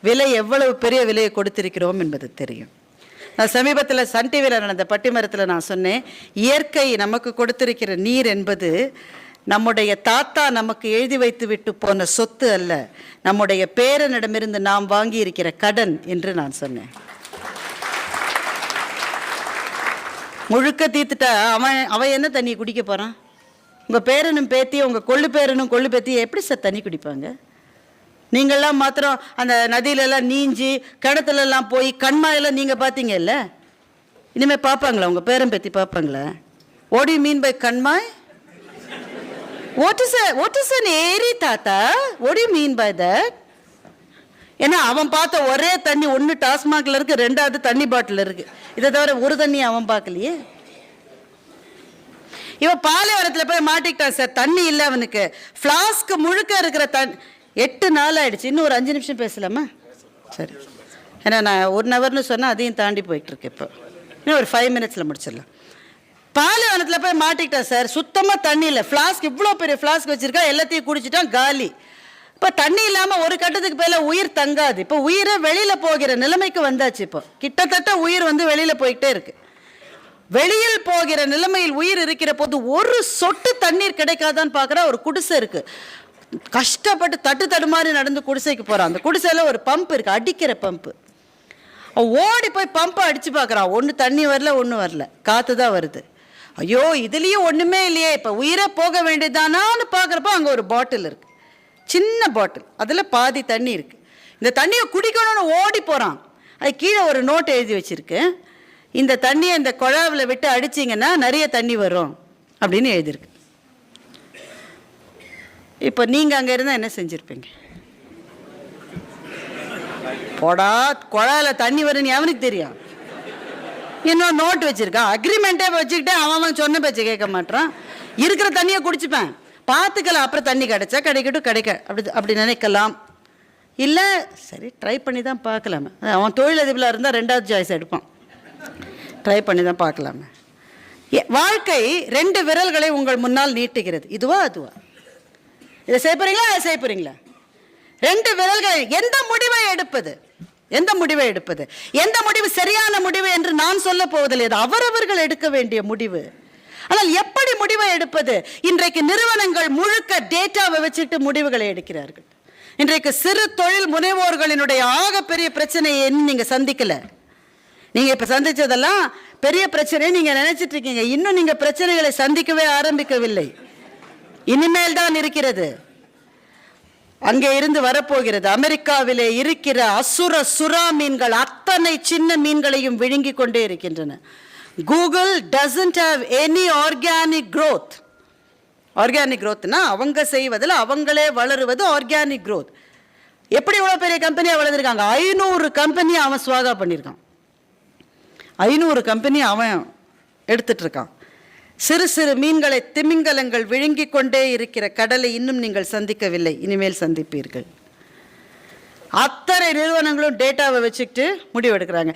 விலை எவ்வளவு பெரிய விலையை கொடுத்திருக்கிறோம் என்பது தெரியும். நான் சமீபத்தில் சன் டிவியில் நடந்த பட்டிமரத்தில் நான் சொன்னேன், இயற்கை நமக்கு கொடுத்திருக்கிற நீர் என்பது நம்முடைய தாத்தா நமக்கு எழுதி வைத்து விட்டு போன சொத்து அல்ல, நம்முடைய பேரனிடமிருந்து நாம் வாங்கி இருக்கிற கடன் என்று நான் சொன்னேன். முழுக்க தீர்த்துட்டா அவன் என்ன தண்ணி குடிக்க போகிறான்? உங்கள் பேரனும் பேத்தியும் உங்கள் கொள்ளு பேரனும் கொள்ளு பேத்தியும் எப்படி சார் தண்ணி குடிப்பாங்க? நீங்கள்லாம் மாத்திரம் அந்த நதியிலெல்லாம் நீஞ்சி கிணத்துலலாம் போய் கண்மாயெல்லாம் நீங்கள் பார்த்தீங்கல்ல, இனிமேல் பார்ப்பாங்களா? உங்கள் பேரன் பேத்தி பார்ப்பாங்களா? What do you mean by kanmai? What is an eri thatha? What do you mean by that? ஏன்னா அவன் பார்த்த ஒரே தண்ணி ஒன்று டாஸ்மாகில் இருக்குது, ரெண்டாவது தண்ணி பாட்டில் இருக்குது. இதை தவிர ஒரு தண்ணி அவன் பார்க்கலையே. இவன் பாலைவனத்தில் போய் மாட்டிக்கிட்டான் சார். தண்ணி இல்லை அவனுக்கு. ஃப்ளாஸ்க்கு முழுக்க இருக்கிற 8 நாள் ஆகிடுச்சு. இன்னும் ஒரு 5 நிமிஷம் பேசலாமா? சரி. ஏன்னா நான் 1 ஹவர்னு சொன்னால் அதையும் தாண்டி போயிட்டுருக்கு. இப்போ இன்னும் ஒரு 5 மினிட்ஸில் முடிச்சிடலாம். பாலைவனத்தில் போய் மாட்டிக்கிட்டான் சார். சுத்தமாக தண்ணி இல்லை. ஃப்ளாஸ்க் இவ்வளோ பெரிய ஃப்ளாஸ்க் வச்சுருக்கா, எல்லாத்தையும் குடிச்சிட்டான், காலி. இப்போ தண்ணி இல்லாமல் ஒரு கட்டத்துக்கு மேலே உயிர் தங்காது. இப்போ உயிரை வெளியில் போகிற நிலைமைக்கு வந்தாச்சு. இப்போ கிட்டத்தட்ட உயிர் வெளியில் போய்கிட்டே இருக்கு. வெளியில் போகிற நிலைமையில் உயிர் இருக்கிற போது ஒரு சொட்டு தண்ணீர் கிடைக்காதான்னு பார்க்குறா. ஒரு குடிசை இருக்குது, கஷ்டப்பட்டு தடுமாறி நடந்து குடிசைக்கு போகிறான். அந்த குடிசையில் ஒரு பம்ப் இருக்குது, அடிக்கிற பம்பு. ஓடி போய் பம்பை அடித்து பார்க்குறான். ஒன்று தண்ணி வரல, ஒன்றும் வரல, காற்று தான் வருது. ஐயோ இதுலேயும் ஒன்றுமே இல்லையே, இப்போ உயிரை போக வேண்டியதானான்னு பார்க்குறப்போ அங்கே ஒரு பாட்டில் இருக்குது, சின்ன பாட்டில். அதில் பாதி தண்ணி இருக்குது. இந்த தண்ணியை குடிக்கணும்னு ஓடி போகிறான். அது கீழே ஒரு நோட் எழுதி வச்சுருக்கு, இந்த தண்ணியை இந்த குழாவில் விட்டு அடிச்சிங்கன்னா நிறைய தண்ணி வரும் அப்படின்னு எழுதியிருக்கு. இப்போ நீங்கள் அங்கே இருந்தால் என்ன செஞ்சுருப்பீங்க? போடா, குழாயில் தண்ணி வரும்னு எவனுக்கு தெரியும்? இன்னும் நோட் வச்சுருக்கான், அக்ரிமெண்ட்டே வச்சுக்கிட்டு அவன் சொன்ன பேச்சை கேட்க மாட்டான். இருக்கிற தண்ணியை குடிச்சுப்பேன், பார்த்துக்கலாம், அப்புறம் தண்ணி கிடைச்சா கிடைக்கட்டும், அப்படி நினைக்கலாம். இல்லை சரி ட்ரை பண்ணி தான் பார்க்கலாமே. அவன் தொழிலதிபராக இருந்தால் 2வது சாய்ஸ் எடுப்பான், ட்ரை பண்ணி தான் பார்க்கலாமே. வாழ்க்கை 2 விரல்களை உங்கள் முன்னால் நீட்டுகிறது. இதுவா அதுவா? இதை செய்ய போகிறீங்களா, அதை செய்ய போகிறீங்களா? 2 விரல்கள். எந்த முடிவை எடுப்பது? எந்த முடிவை எடுப்பது? எந்த முடிவு சரியான முடிவு என்று நான் சொல்ல போவதில்லை. அது அவரவர்கள் எடுக்க வேண்டிய முடிவு. ஆனால் எப்படி முடிவை எடுப்பது? இன்றைக்கு நிறுவனங்கள் முழுக்க டேட்டாவை வச்சுட்டு முடிவுகளை எடுக்கிறார்கள். இன்றைக்கு சிறு தொழில் முனைவோர்களினுடைய ஆகப்பெரிய பிரச்சனையை நீங்க சந்திக்கல. நீங்க இப்ப சந்திச்சதெல்லாம் பெரிய பிரச்சனை நீங்க நினைச்சிட்டு இருக்கீங்க. இன்னும் நீங்க பிரச்சனைகளை சந்திக்கவே ஆரம்பிக்கவில்லை, இனிமேல் தான் இருக்கிறது. அங்கே இருந்து வரப்போகிறது. அமெரிக்காவிலே இருக்கிற அசுர சுறா மீன்கள் அத்தனை சின்ன மீன்களையும் விழுங்கி கொண்டே இருக்கின்றன. Google doesn't have any organic growth. ஆர்கானிக் growthனா அவங்க செய்வதில் அவங்களே வளருவது ஆர்கானிக் growth. எப்படி இவ்வளோ பெரிய கம்பெனியாக வளர்ந்துருக்காங்க? 500 கம்பெனி அவன் சுவாகா பண்ணியிருக்கான். 500 கம்பெனி அவன் எடுத்துட்டு இருக்கான். சிறு சிறு மீன்களை திமிங்கலங்கள் விழுங்கி கொண்டே இருக்கிற கடலை இன்னும் நீங்கள் சந்திக்கவில்லை, இனிமேல் சந்திப்பீர்கள். அத்தனை நிறுவனங்களும் டேட்டாவை வச்சுக்கிட்டு முடிவெடுக்கிறாங்க.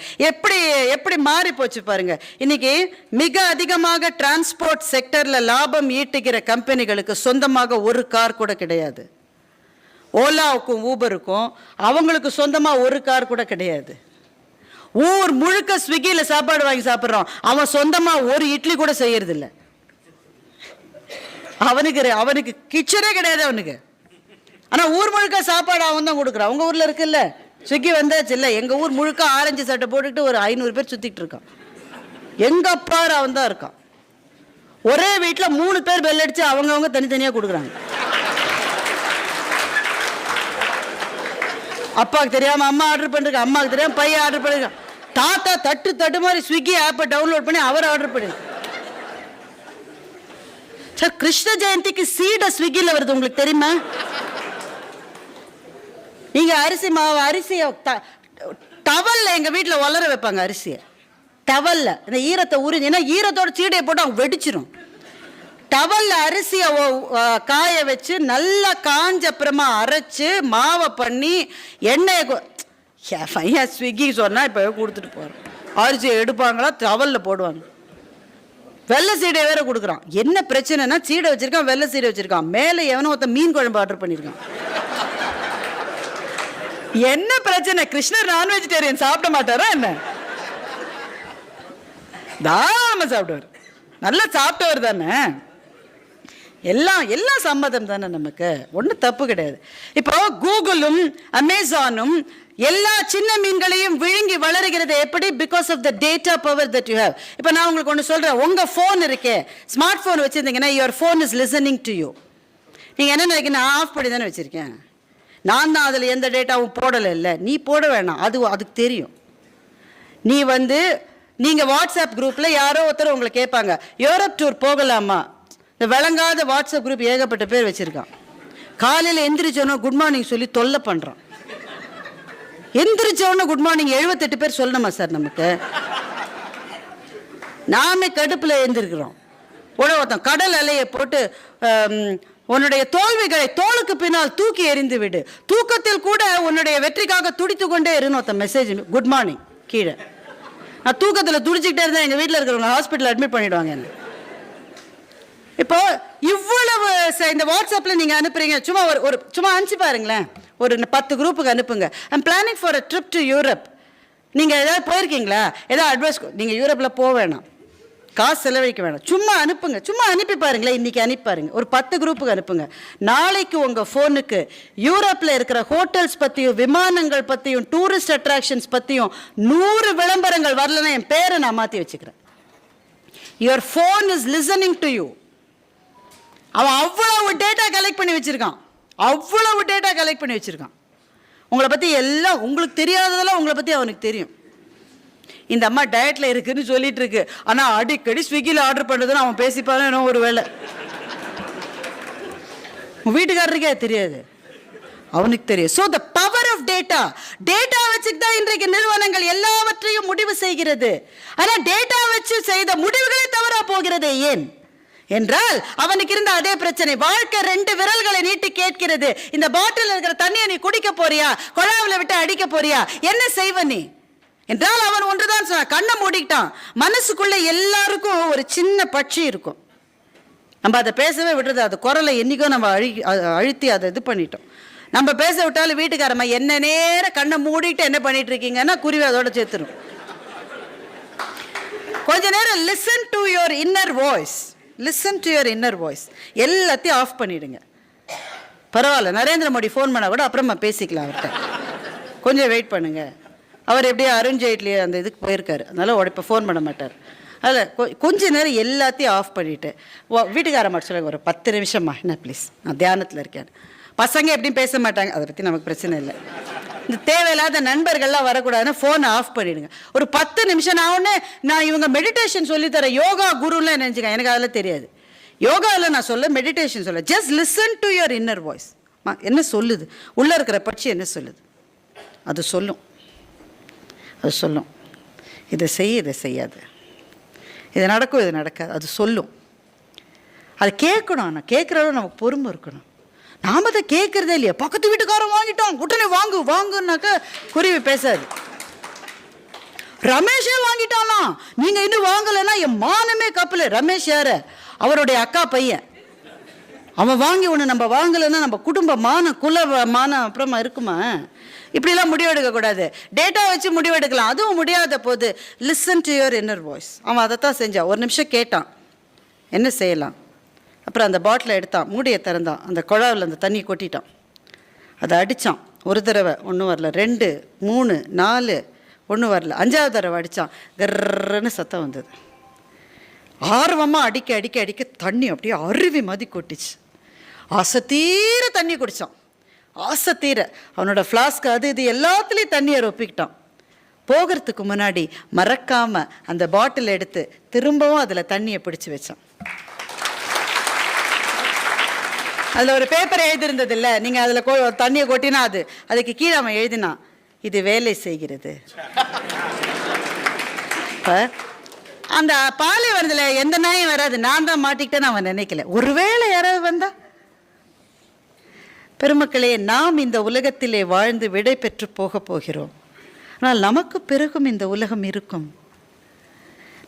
எப்படி மாறி போச்சு பாருங்க. இன்னைக்கு மிக அதிகமாக டிரான்ஸ்போர்ட் செக்டர்ல லாபம் ஈட்டுகிற கம்பெனிகளுக்கு சொந்தமாக ஒரு கார் கூட கிடையாது. ஓலாவுக்கும் ஊபருக்கும் அவங்களுக்கு சொந்தமா ஒரு கார் கூட கிடையாது. ஊர் முழுக்க ஸ்விக்கியில சாப்பாடு வாங்கி சாப்பிட்றான், அவன் சொந்தமா ஒரு இட்லி கூட செய்யறது இல்லை. அவனுக்கு கிச்சனே கிடையாது அவனுக்கு. ஆனா ஊர் முழுக்க சாப்பாடு அவன் தான் கொடுக்குறான். உங்க ஊர்ல இருக்குல்ல ஸ்விக்கி வந்தாச்சு இல்லை, எங்க ஊர் முழுக்க ஆரஞ்சு சட்டை போட்டுக்கிட்டு ஒரு 500 பேர் சுத்திட்டு இருக்கான். எங்க அப்பாரு அவன் தான் இருக்கான். ஒரே வீட்டுல 3 பேர் பெல் அடிச்சு அவங்கவுங்க தனித்தனியா கொடுக்குறாங்க. அப்பாவுக்கு தெரியாம அம்மா ஆர்டர் பண்ணிருக்க, அம்மாவுக்கு தெரியாம பையன் ஆர்டர் பண்ணிருக்கான். தாத்தா தட்டு மாதிரி ஸ்விக்கி ஆப்பை டவுன்லோட் பண்ணி அவர் ஆர்டர் பண்ணிருக்க. சார் கிருஷ்ண ஜெயந்திக்கு சீடை ஸ்விக்கியில் வருது, உங்களுக்கு தெரியுமா? நீங்க அரிசி மாவு அரிசியை டவல்ல எங்க வீட்டில் வளர வைப்பாங்க. அரிசியை டவல்ல இந்த ஈரத்தை உறிஞ்சி, ஏன்னா ஈரத்தோட சீடையை போட்டு அவங்க வெடிச்சிடும். டவல்ல அரிசியை காய வச்சு நல்லா காஞ்ச அப்புறமா அரைச்சு மாவை பண்ணி எண்ணெயை ஸ்விக்கி சொன்னால் இப்போ கொடுத்துட்டு போகிறோம். அரிசியை எடுப்பாங்களா, டவல்ல போடுவாங்க. வெள்ளை சீடை வேற கொடுக்குறான். என்ன பிரச்சனைனா சீடை வச்சிருக்கான், வெள்ளை சீடை வச்சிருக்கான். மேலே எவனோ ஒருத்த மீன் குழம்பு ஆர்டர் பண்ணியிருக்கான். என்ன பிரச்சனை? கிருஷ்ணர் நான் வெஜிடேரியன் சாப்பிட மாட்டாரா என்ன? தாராளமா சாப்பிடுவார், நல்லா சாப்பிட்டவர் தானே. எல்லாம் சம்மதம் தானே, நமக்கு ஒன்றும் தப்பு கிடையாது. இப்போ கூகுளும் அமேசானும் எல்லா சின்ன மீன்களையும் விழுங்கி வளருகிறது எப்படி? Because of the data power that you have. இப்போ நான் உங்களுக்கு ஒன்று சொல்கிறேன். உங்கள் ஃபோன் இருக்கே, ஸ்மார்ட் ஃபோன் வச்சுருந்தீங்கன்னா your phone is listening to you. நீங்கள் என்ன நினைக்கிறீங்க? நான் ஆஃப் பண்ணி தானே வச்சுருக்கேன், நான் தான் அதில் எந்த டேட்டாவும் போடலை. இல்லை, நீ போட வேணாம், அதுக்கு தெரியும். நீங்கள் வாட்ஸ்அப் குரூப்பில் யாரோ ஒருத்தர் உங்களை கேட்பாங்க, யூரோப் டூர் போகலாமா? இந்த விளங்காத வாட்ஸ்அப் குரூப் ஏகப்பட்ட பேர் வச்சுருக்கான். காலையில் எந்திரிச்சோன்னா குட் மார்னிங் சொல்லி தொல்லை பண்ணுறான். எந்திரிச்சோன்னா குட் மார்னிங் 78 பேர் சொல்லணுமா சார் நமக்கு? நாமே கடுப்பில் எழுந்திருக்கிறோம். ஒருத்தன் கடல் அலையை போட்டு உன்னுடைய தோல்விகளை தோளுக்கு பின்னால் தூக்கி எறிந்து விடு, தூக்கத்தில் கூட உன்னுடைய வெற்றிக்காக துடித்து கொண்டே இருன்னு ஒருத்தன் மெசேஜ் குட் மார்னிங் கீழே. நான் தூக்கத்தில் துடிச்சிக்கிட்டே இருந்தேன், எங்கள் வீட்டில் இருக்கிறவங்க ஹாஸ்பிட்டல் அட்மிட் பண்ணிவிடுவாங்க என்ன. இப்போ இவ்வளவு இந்த வாட்ஸ்அப்பில் நீங்கள் அனுப்புறீங்க, சும்மா அனுப்பிச்சு பாருங்களேன். ஒரு 10 குரூப்புக்கு அனுப்புங்க. I'm planning for a trip to Europe. நீங்கள் ஏதாவது போயிருக்கீங்களா? ஏதாவது அட்வைஸ்? நீங்கள் யூரோப்பில் போக வேணாம், காசு செலவழிக்க வேணாம், சும்மா அனுப்புங்க. சும்மா அனுப்பி பாருங்களேன். இன்றைக்கி அனுப்பி பாருங்க, ஒரு 10 குரூப்புக்கு அனுப்புங்க. நாளைக்கு உங்கள் ஃபோனுக்கு யூரோப்பில் இருக்கிற ஹோட்டல்ஸ் பற்றியும் விமானங்கள் பற்றியும் டூரிஸ்ட் அட்ராக்ஷன்ஸ் பற்றியும் 100 விளம்பரங்கள் வரலன்னா என் பேரை நான் மாற்றி வச்சுக்கிறேன். Your phone is listening to you. அவன் அவ்வளவு டேட்டா கலெக்ட் பண்ணி வச்சுருக்கான், உங்களை பற்றி எல்லாம். உங்களுக்கு தெரியாததெல்லாம் உங்களை பற்றி அவனுக்கு தெரியும். இந்த அம்மா டயட்டில் இருக்குன்னு சொல்லிட்டு இருக்கு, ஆனால் அடிக்கடி ஸ்விக்கியில் ஆர்டர் பண்ணுறதுன்னு அவன் பேசிப்பானோ என்ன ஒரு வேலை. உன் வீட்டுக்காரருக்கே தெரியாது, அவனுக்கு தெரியும். So the power of data வச்சுட்டு தான் இன்றைக்கு நிறுவனங்கள் எல்லாவற்றையும் முடிவு செய்கிறது. ஆனால் டேட்டா வச்சு செய்த முடிவுகளே தவறா போகிறது. ஏன் என்றால் அவனுக்கு இருந்த அதே பிரச்சனை. வாழ்க்கை 2 விரல்களை நீட்டி கேட்கிறது, இந்த பாட்டில் இருக்கிற தண்ணியை நீ குடிக்க போறியா, குழாவில் விட்டு அடிக்க போறியா, என்ன செய்வ நீ என்றால் அவன் ஒன்றுதான் சொன்னான். கண்ணை மூடிக்கிட்டான். மனசுக்குள்ள எல்லாருக்கும் ஒரு சின்ன பட்சி இருக்கும், நம்ம அதை பேசவே விடுறது. அது குரலை என்னைக்கோ நம்ம அழுத்தி அதை இது பண்ணிட்டோம். நம்ம பேச விட்டாலும் வீட்டுக்காரம்மா என்ன நேரம் கண்ணை மூடிட்டு என்ன பண்ணிட்டு இருக்கீங்கன்னா குருவி அதோட சேர்த்துரும். கொஞ்ச நேரம் listen to your inner voice. எல்லாத்தையும் ஆஃப் பண்ணிடுங்க. பரவாயில்ல, நரேந்திர மோடி ஃபோன் பண்ணால் கூட அப்புறமா பேசிக்கலாம் அவர்கிட்ட, கொஞ்சம் வெயிட் பண்ணுங்க. அவர் எப்படியோ அருண் ஜெய்ட்லி அந்த இதுக்கு போயிருக்காரு, அதனால இப்போ ஃபோன் பண்ண மாட்டார். அதில் கொஞ்ச நேரம் எல்லாத்தையும் ஆஃப் பண்ணிவிட்டு வீட்டுக்காரம்மா சொல்லுங்க, ஒரு 10 நிமிஷம்மா என்ன ப்ளீஸ், நான் தியானத்தில் இருக்கேன். பசங்க எப்படியும் பேச மாட்டாங்க, அதை பற்றி நமக்கு பிரச்சனை இல்லை. இந்த தேவையில்லாத நண்பர்கள்லாம் வரக்கூடாதுன்னா ஃபோனை ஆஃப் பண்ணிவிடுங்க. ஒரு 10 நிமிஷம். நான் இவங்க மெடிடேஷன் சொல்லித்தர யோகா குருலாம் நினச்சிக்கேன், எனக்கு அதெல்லாம் தெரியாது. யோகாவில் நான் சொல்ல, மெடிடேஷன் சொல்ல, just listen to your inner voice. என்ன சொல்லுது, உள்ளே இருக்கிற பட்சி என்ன சொல்லுது, அது சொல்லும். இதை செய்ய, இதை செய்யாது, இது நடக்கும், இது நடக்காது, அது சொல்லும். அது கேட்கணும். ஆனால் கேட்குறளவு நமக்கு பொறுமை இருக்கணும். நாம் அதை கேட்குறதே இல்லையா. பக்கத்து வீட்டுக்காரன் வாங்கிட்டோம், உடனே வாங்குனாக்க குருவி பேசாது. ரமேஷே வாங்கிட்டானா, நீங்கள் இன்னும் வாங்கலைன்னா என் மானமே கப்பல். ரமேஷ் யாரு? அவருடைய அக்கா பையன். அவன் வாங்கி ஒன்று நம்ம வாங்கலைன்னா நம்ம குடும்ப குல மானம் அப்புறமா இருக்குமா? இப்படிலாம் முடிவெடுக்கக்கூடாது. டேட்டா வச்சு முடிவெடுக்கலாம், அதுவும் முடியாத போது listen to your inner voice. அவன் அதைத்தான் செஞ்சான். ஒரு நிமிஷம் கேட்டான், என்ன செய்யலாம். அப்புறம் அந்த பாட்டிலை எடுத்தான், மூடியை திறந்தான், அந்த குழாவில் அந்த தண்ணி கொட்டிட்டான். அதை அடித்தான். ஒரு தடவை ஒன்றும் வரல, 2, 3, 4 ஒன்றும் வரல. 5ஆவது தடவை அடித்தான், கர்ன்னு சத்தம் வந்தது. ஆர்வமாக அடிக்க தண்ணி அப்படியே அருவி மாதிரி கொட்டிச்சு. ஆசத்தீர தண்ணி குடித்தான், ஆசத்தீர. அவனோட ஃப்ளாஸ்க் அது இது எல்லாத்துலேயும் தண்ணியை ரொப்பிக்கிட்டான். போகிறதுக்கு முன்னாடி மறக்காமல் அந்த பாட்டில் எடுத்து திரும்பவும் அதில் தண்ணியை பிடிச்சி வச்சான். அதில் ஒரு பேப்பர் எழுதியிருந்தது இல்லை, நீங்கள் அதில் தண்ணியை கொட்டினா அதுக்கு கீழே அவன் எழுதினான், இது வேலை செய்கிறது. இப்போ அந்த பாலைவனத்தில் எந்த நாயும் வராது, நான் தான் மாட்டிக்கிட்டேன்னு அவன் நினைக்கல. ஒருவேளை யாராவது வந்தா? பெருமக்களே, நாம் இந்த உலகத்திலே வாழ்ந்து விடை பெற்று போக போகிறோம். ஆனால் நமக்கு பிறகும் இந்த உலகம் இருக்கும்.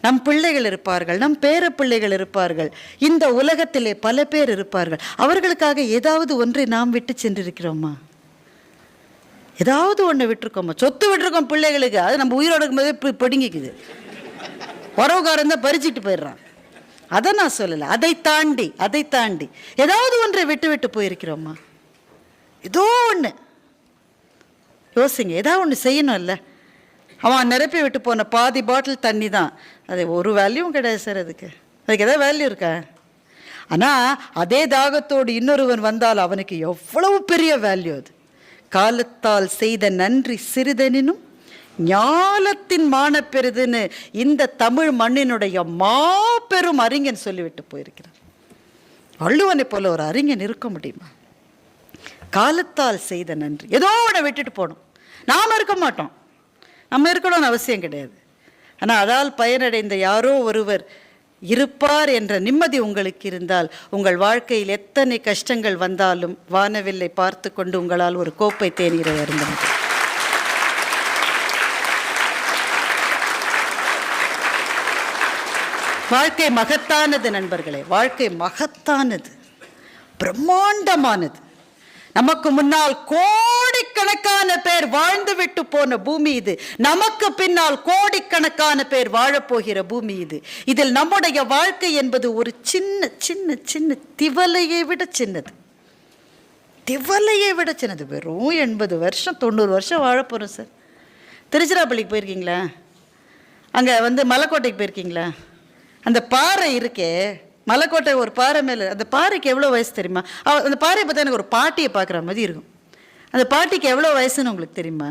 நம் பிள்ளைகள் இருப்பார்கள், நம் பேர பிள்ளைகள் இருப்பார்கள், இந்த உலகத்திலே பல பேர் இருப்பார்கள். அவர்களுக்காக ஏதாவது ஒன்றை நாம் விட்டு சென்றிருக்கிறோமா? ஏதாவது ஒன்று விட்டுருக்கோமா? சொத்து விட்டுருக்கோம் பிள்ளைகளுக்கு, அது நம்ம உயிரோடு இருக்கும்போதே பிடுங்கிக்குது. உறவுக்காரன் தான் பறிச்சுட்டு போயிடுறான். அதை நான் சொல்லலை. அதை தாண்டி ஏதாவது ஒன்றை விட்டு விட்டு போயிருக்கிறோமா? ஏதோ ஒன்று யோசிங்க. ஏதாவது ஒன்று செய்யணும் இல்லை? அவன் நிரப்பி விட்டு போன பாதி பாட்டில் தண்ணி தான், அது ஒரு வேல்யூவும் கிடையாது சார். அதுக்கு ஏதாவது வேல்யூ இருக்கா? ஆனால் அதே தாகத்தோடு இன்னொருவன் வந்தால் அவனுக்கு எவ்வளவு பெரிய வேல்யூ அது. காலத்தால் செய்த நன்றி சிறிதெனினும் ஞாலத்தின் மான பெரிதுன்னு இந்த தமிழ் மண்ணினுடைய மாபெரும் அறிஞன் சொல்லிவிட்டு போயிருக்கிறார். வள்ளுவனை போல ஒரு அறிஞன் இருக்க முடியுமா? காலத்தால் செய்த நன்றி. ஏதோ ஒன்று விட்டுட்டு போகணும். நாம் இருக்க மாட்டோம், நம்ம இருக்கணும்னு அவசியம் கிடையாது. ஆனால் அதால் பயனடைந்த யாரோ ஒருவர் இருப்பார் என்ற நிம்மதி உங்களுக்கு இருந்தால், உங்கள் வாழ்க்கையில் எத்தனை கஷ்டங்கள் வந்தாலும் வானவில்லை பார்த்து கொண்டு உங்களால் ஒரு கோப்பை தேநீரை அருந்த முடியும். வாழ்க்கை மகத்தானது நண்பர்களே, வாழ்க்கை மகத்தானது, பிரம்மாண்டமானது. நமக்கு முன்னால் கோடிக்கணக்கான பேர் வாழ்ந்து விட்டு போன பூமி இது. நமக்கு பின்னால் கோடிக்கணக்கான பேர் வாழப்போகிற பூமி இது. இதில் நம்முடைய வாழ்க்கை என்பது ஒரு சின்ன சின்ன சின்ன திவலையை விட சின்னது. திவலையை விட சின்னது. வெறும் 80 வருஷம் 90 வருஷம் வாழப்போகிறோம் சார். திருச்சிராப்பள்ளிக்கு போயிருக்கீங்களா? அங்கே மலைக்கோட்டைக்கு போயிருக்கீங்களா? அந்த பாறை இருக்கே, மலைக்கோட்டை ஒரு பாறை மேலே, அந்த பாறைக்கு எவ்வளோ வயசு தெரியுமா? அந்த பாறையை பார்த்தா எனக்கு ஒரு பாட்டியை பார்க்குற மாதிரி இருக்கும். அந்த பாட்டிக்கு எவ்வளோ வயசுன்னு உங்களுக்கு தெரியுமா?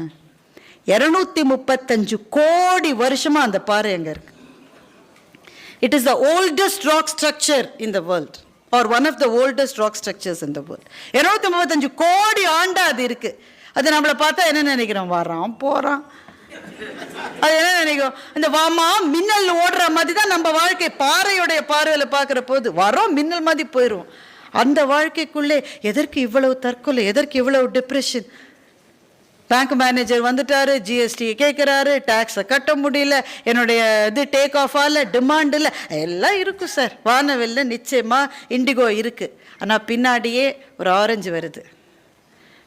235 கோடி வருஷமாக அந்த பாறை அங்கே இருக்கு. It is the oldest rock structure in the world, or one of the oldest rock structures in the world. 235 கோடி ஆண்டா அது இருக்கு. அது நம்மளை பார்த்தா என்ன நினைக்கிறோம்? வரான் போகிறான். அது என்ன நினைக்கும்? இந்த வாமா மின்னல் ஓடுற மாதிரி தான் நம்ம வாழ்க்கை. பாறையுடைய பார்வையில் பார்க்குற போது வரோம், மின்னல் மாதிரி போயிடும். அந்த வாழ்க்கைக்குள்ளே எதற்கு இவ்வளவு தற்கொலை, எதற்கு இவ்வளவு டிப்ரெஷன்? பேங்க் மேனேஜர் வந்துட்டாரு, ஜிஎஸ்டி கேட்குறாரு, டேக்ஸை கட்ட முடியல, என்னுடைய டேக் ஆஃப் ஆகல, டிமாண்ட் இல்லை, எல்லாம் இருக்கும் சார். வானவெல்ல நிச்சயமாக இண்டிகோ இருக்குது. ஆனால் பின்னாடியே ஒரு ஆரஞ்சு வருது,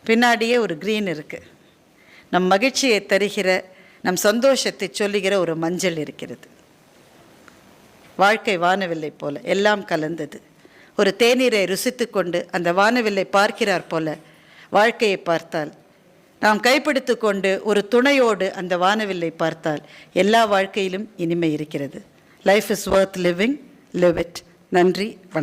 பின்னாடியே ஒரு க்ரீன் இருக்குது. நம் மகிழ்ச்சியை தருகிற, நம் சந்தோஷத்தை சொல்லுகிற ஒரு மஞ்சள் இருக்கிறது. வாழ்க்கை வானவில்லை போல எல்லாம் கலந்தது. ஒரு தேநீரை ருசித்து கொண்டு அந்த வானவில்லை பார்க்கிறார் போல வாழ்க்கையை பார்த்தால், நாம் கைப்பிடித்து கொண்டு ஒரு துணையோடு அந்த வானவில்லை பார்த்தால் எல்லா வாழ்க்கையிலும் இனிமை இருக்கிறது. Life is worth living, live it. நன்றி, வணக்கம்.